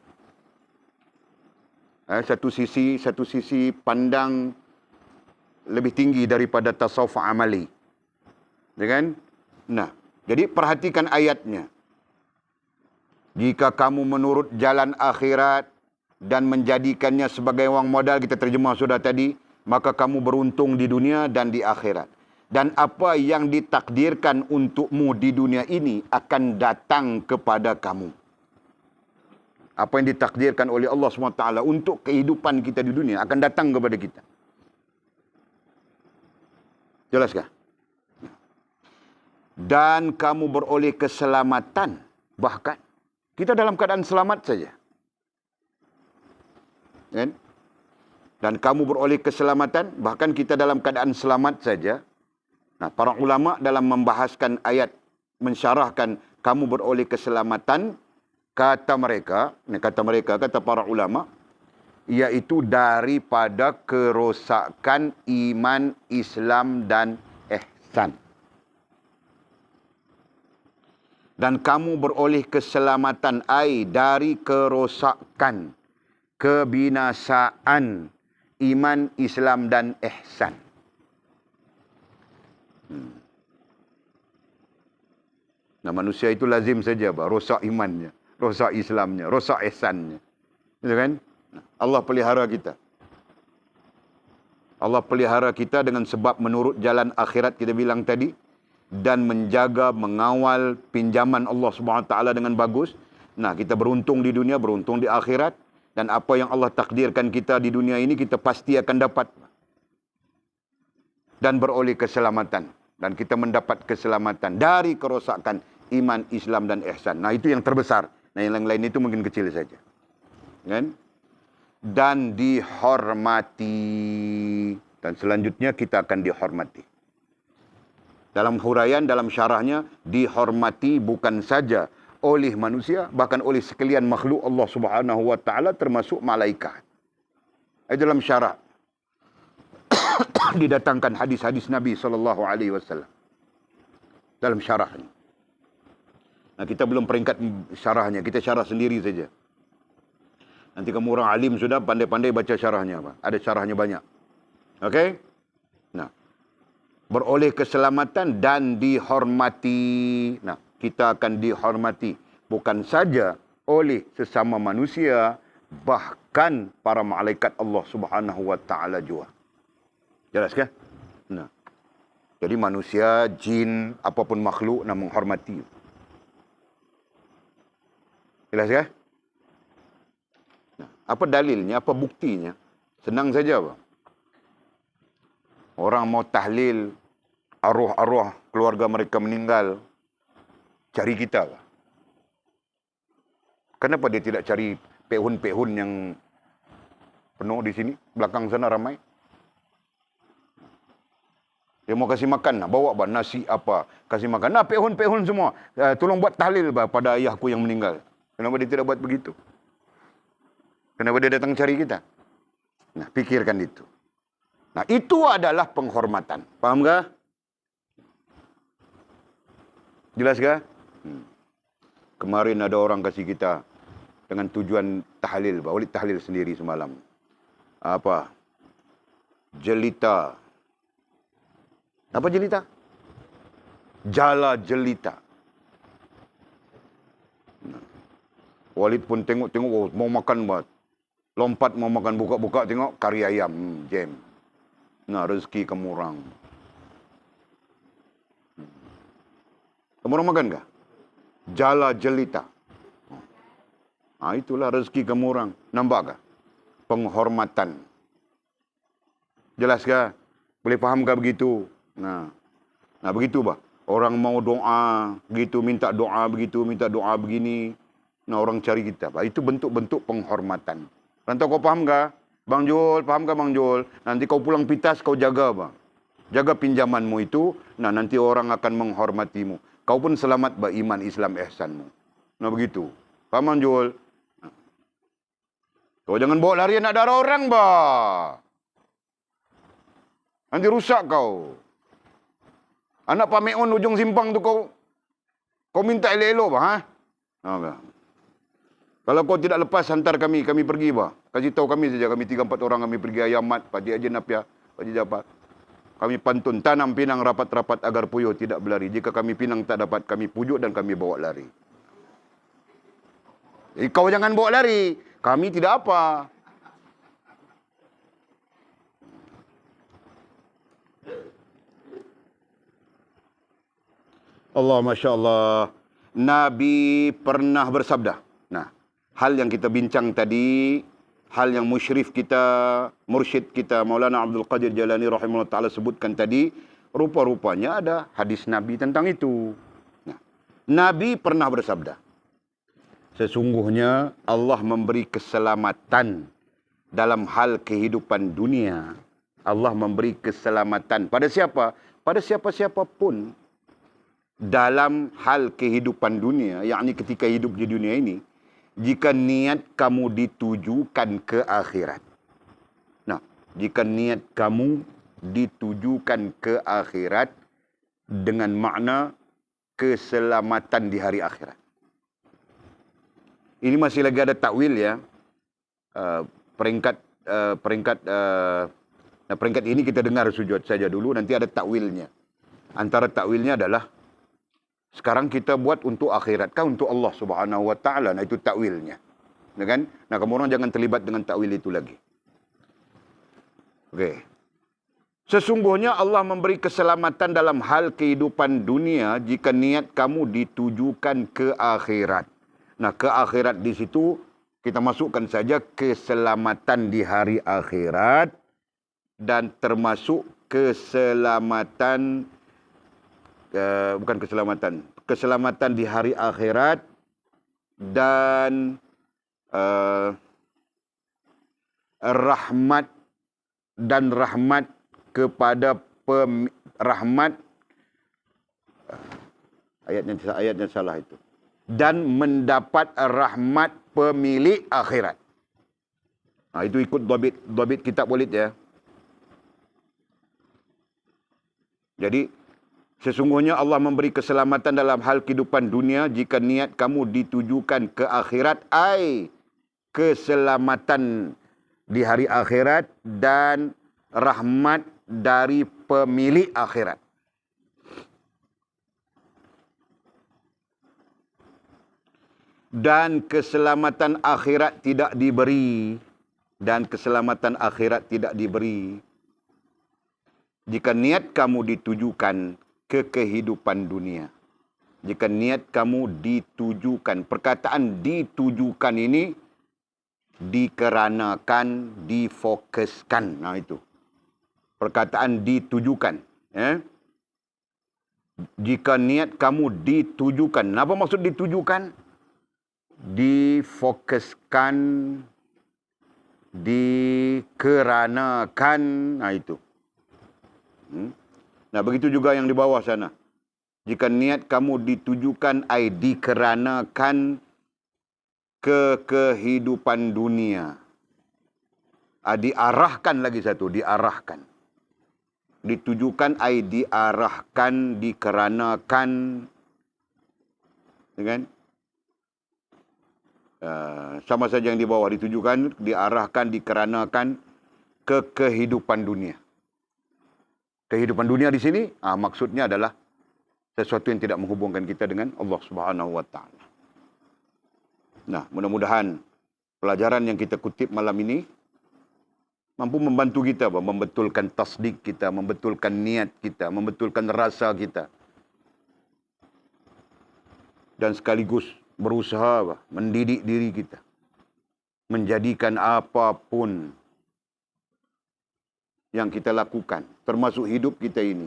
Satu sisi pandang lebih tinggi daripada tasawuf amali. Ya kan? Nah, jadi perhatikan ayatnya. Jika kamu menurut jalan akhirat dan menjadikannya sebagai wang modal, kita terjemah sudah tadi, maka kamu beruntung di dunia dan di akhirat. Dan apa yang ditakdirkan untukmu di dunia ini akan datang kepada kamu. Apa yang ditakdirkan oleh Allah SWT untuk kehidupan kita di dunia akan datang kepada kita. Jelaskah? Dan kamu beroleh keselamatan. Bahkan kita dalam keadaan selamat saja. Kan? Dan kamu beroleh keselamatan, bahkan kita dalam keadaan selamat saja. Nah, para ulama dalam membahaskan ayat, mensyarahkan kamu beroleh keselamatan, kata para ulama, iaitu daripada kerosakan iman, Islam dan ihsan. Dan kamu beroleh keselamatan dari kerosakan, kebinasaan, iman, Islam dan ihsan. Nah, manusia itu lazim saja rosak imannya, rosak Islamnya, rosak ihsannya. Gitu kan? Allah pelihara kita. Allah pelihara kita dengan sebab menurut jalan akhirat kita bilang tadi, dan menjaga, mengawal pinjaman Allah SWT dengan bagus. Nah, kita beruntung di dunia, beruntung di akhirat. Dan apa yang Allah takdirkan kita di dunia ini, kita pasti akan dapat. Dan beroleh keselamatan. Dan kita mendapat keselamatan dari kerosakan iman, Islam dan ihsan. Nah, itu yang terbesar. Nah, yang lain-lain itu mungkin kecil saja. Kan? Dan dihormati. Dan selanjutnya kita akan dihormati. Dalam huraian, dalam syarahnya, dihormati bukan saja oleh manusia, bahkan oleh sekalian makhluk Allah Subhanahu wa taala termasuk malaikat. Dalam syarah didatangkan hadis-hadis Nabi sallallahu alaihi wasallam. Dalam syarahnya. Nah, kita belum peringkat syarahnya, kita syarah sendiri saja. Nanti kamu orang alim sudah pandai-pandai baca syarahnya, Pak. Ada syarahnya banyak. Okey? Nah, beroleh keselamatan dan dihormati. Nah, kita akan dihormati bukan saja oleh sesama manusia, bahkan para malaikat Allah Subhanahu wa taala juga. Jelas ke? Nah. Jadi manusia, jin, apapun makhluk nak menghormati. Jelas ke? Nah, apa dalilnya, apa buktinya? Senang saja, Pak. Orang mau tahlil arwah-arwah keluarga mereka meninggal, cari kita. Kenapa dia tidak cari pehun-pehun yang penuh di sini? Belakang sana ramai. Dia mau kasih makan, bawa nasi apa, kasih makan. Nah, pehun-pehun semua. Tolong buat tahlil pada ayahku yang meninggal. Kenapa dia tidak buat begitu? Kenapa dia datang cari kita? Nah, pikirkan itu. Nah, itu adalah penghormatan. Paham tak? Jelas tak? Kemarin ada orang kasih kita dengan tujuan tahlil. Walid tahlil sendiri semalam. apa? Jelita. Apa jelita? Jala jelita. Walid pun tengok-tengok, oh, mau makan buat. Lompat mau makan, buka-buka tengok kari ayam, jam. Nah, rezeki kamu orang. Kamu orang makan kah? Jala jelita. Itulah rezeki kamu orang. Nampak kah? Penghormatan. Jelas kah? Boleh faham kah begitu? Nah begitu bah. Orang mau doa, begitu minta doa begitu, minta doa begini. Nah, orang cari kita. Itu bentuk-bentuk penghormatan. Rantau kau faham kah? Bang Jul, faham kah Bang Jul? Nanti kau pulang pitas, kau jaga bang. Jaga pinjamanmu itu, nah nanti orang akan menghormatimu. Kau pun selamat beriman Islam ihsanmu. Nah begitu. Faham Bang Jul? Kau jangan bawa lari anak darah orang bah. Nanti rusak kau. Anak pameon ujung simpang tu kau minta elok-elok bah. Ha? Kalau kau tidak lepas, hantar kami pergi bah. Kasih tahu kami saja, kami 3-4 orang kami pergi Ayamat, Pakcik Haji Napiah, Pakcik Japat. Kami pantun, tanam pinang rapat-rapat agar puyuh tidak berlari. Jika kami pinang tak dapat, kami pujuk dan kami bawa lari. Kau jangan bawa lari, kami tidak apa. Allah, Masya Allah. Nabi pernah bersabda. Nah, hal yang kita bincang tadi, hal yang musyrif kita, mursyid kita, Maulana Abdul Qadir Jalani rahimahullah ta'ala sebutkan tadi, rupa-rupanya ada hadis Nabi tentang itu. Nah, Nabi pernah bersabda, sesungguhnya Allah memberi keselamatan dalam hal kehidupan dunia. Allah memberi keselamatan pada siapa? Pada siapa-siapa pun. Dalam hal kehidupan dunia, yakni ketika hidup di dunia ini, jika niat kamu ditujukan ke akhirat. Nah, jika niat kamu ditujukan ke akhirat dengan makna keselamatan di hari akhirat. Ini masih lagi ada takwil ya. Peringkat ini kita dengar sujud saja dulu, nanti ada takwilnya. Antara takwilnya adalah sekarang kita buat untuk akhirat kah untuk Allah Subhanahu wa taala. Nah, itu takwilnya. Ya kan? Nah, kamu orang jangan terlibat dengan takwil itu lagi. Okey. Sesungguhnya Allah memberi keselamatan dalam hal kehidupan dunia jika niat kamu ditujukan ke akhirat. Nah, ke akhirat di situ kita masukkan saja keselamatan di hari akhirat dan termasuk keselamatan keselamatan di hari akhirat dan rahmat kepada rahmat, ayatnya salah itu, dan mendapat rahmat pemilik akhirat. Nah, itu ikut dhabit kitab Walid ya. Jadi sesungguhnya Allah memberi keselamatan dalam hal kehidupan dunia jika niat kamu ditujukan ke akhirat, ai keselamatan di hari akhirat dan rahmat dari pemilik akhirat. Dan keselamatan akhirat tidak diberi. Jika niat kamu ditujukan ke kehidupan dunia. Jika niat kamu ditujukan. Perkataan ditujukan ini dikeranakan, difokuskan. Nah itu. Perkataan ditujukan. Jika niat kamu ditujukan. Apa maksud ditujukan? Difokuskan, dikeranakan. Nah itu. Nah, begitu juga yang di bawah sana. Jika niat kamu ditujukan, ai dikeranakan ke kehidupan dunia. Diarahkan lagi satu, diarahkan. Ditujukan, ai diarahkan, dikeranakan. Kan? Sama saja yang di bawah, ditujukan, diarahkan, dikeranakan. ke kehidupan dunia. Kehidupan dunia di sini maksudnya adalah sesuatu yang tidak menghubungkan kita dengan Allah Subhanahu wa taala. Nah, mudah-mudahan pelajaran yang kita kutip malam ini mampu membantu kita membetulkan tasdik kita, membetulkan niat kita, membetulkan rasa kita. Dan sekaligus berusaha mendidik diri kita. Menjadikan apapun yang kita lakukan, termasuk hidup kita ini,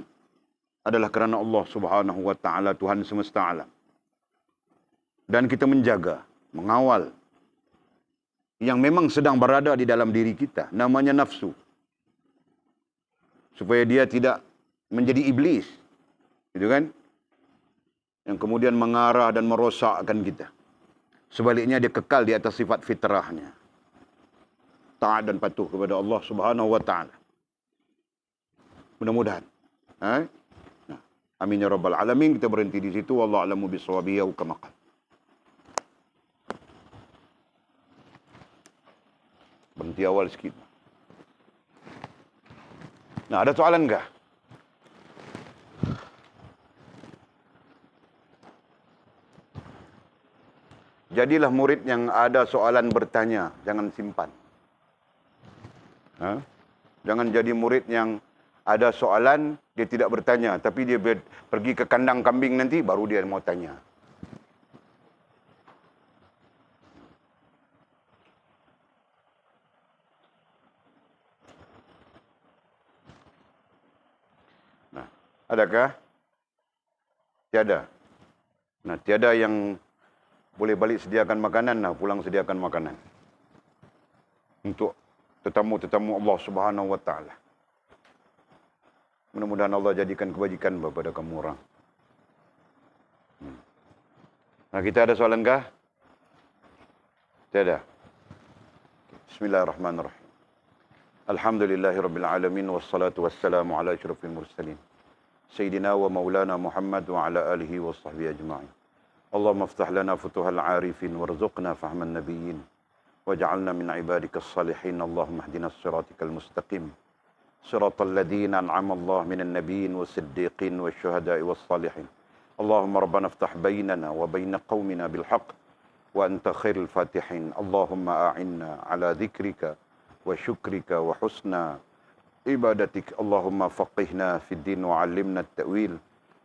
adalah kerana Allah Subhanahu wa taala, Tuhan semesta alam. Dan kita menjaga, mengawal yang memang sedang berada di dalam diri kita, namanya nafsu. Supaya dia tidak menjadi iblis. Gitu kan? Yang kemudian mengarah dan merosakkan kita. Sebaliknya dia kekal di atas sifat fitrahnya. Taat dan patuh kepada Allah Subhanahu wa taala. Mudah-mudahan. Nah, amin ya rabbal alamin. Kita berhenti di situ. Wallahu a'lamu bissawab. Kama qala. Berhenti awal sikit. Nah, ada soalan enggak? Jadilah murid yang ada soalan bertanya, jangan simpan. Jangan jadi murid yang ada soalan, dia tidak bertanya, tapi dia pergi ke kandang kambing nanti, baru dia mau tanya. Nah, adakah? Tiada. Nah, tiada yang boleh balik sediakan makanan, pulang sediakan makanan. Untuk tetamu-tetamu Allah Subhanahu wa taala. Mudah-mudahan Allah jadikan kebajikan kepada kamu orang. Nah, kita ada soalan kah? Tiada. Bismillahirrahmanirrahim. Alhamdulillahirabbil alamin wassalatu wassalamu ala asyrafil mursalin. Sayyidina wa maulana Muhammad wa ala alihi wa sahbihi ajma'in. اللهم افتح لنا فتوح العارفين وارزقنا فهم النبيين واجعلنا من عبادك الصالحين اللهم اهدنا الصراط المستقيم صراط الذين أنعم الله من النبيين والصديقين والشهداء والصالحين اللهم ربنا افتح بيننا وبين قومنا بالحق وأنت خير الفاتحين اللهم أعنا على ذكرك وشكرك وحسن عبادتك اللهم فقهنا في الدين وعلمنا التأويل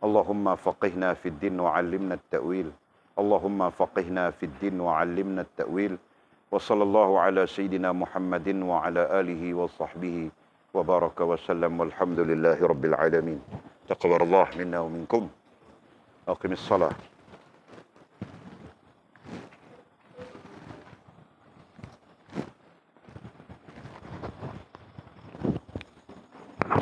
اللهم فقهنا في الدين وعلمنا التأويل اللهم فقهنا في الدين وعلمنا التأويل وصلى الله على سيدنا محمد وعلى آله وصحبه وبارك وسلم والحمد لله رب العالمين تقبل الله منا ومنكم أقم الصلاة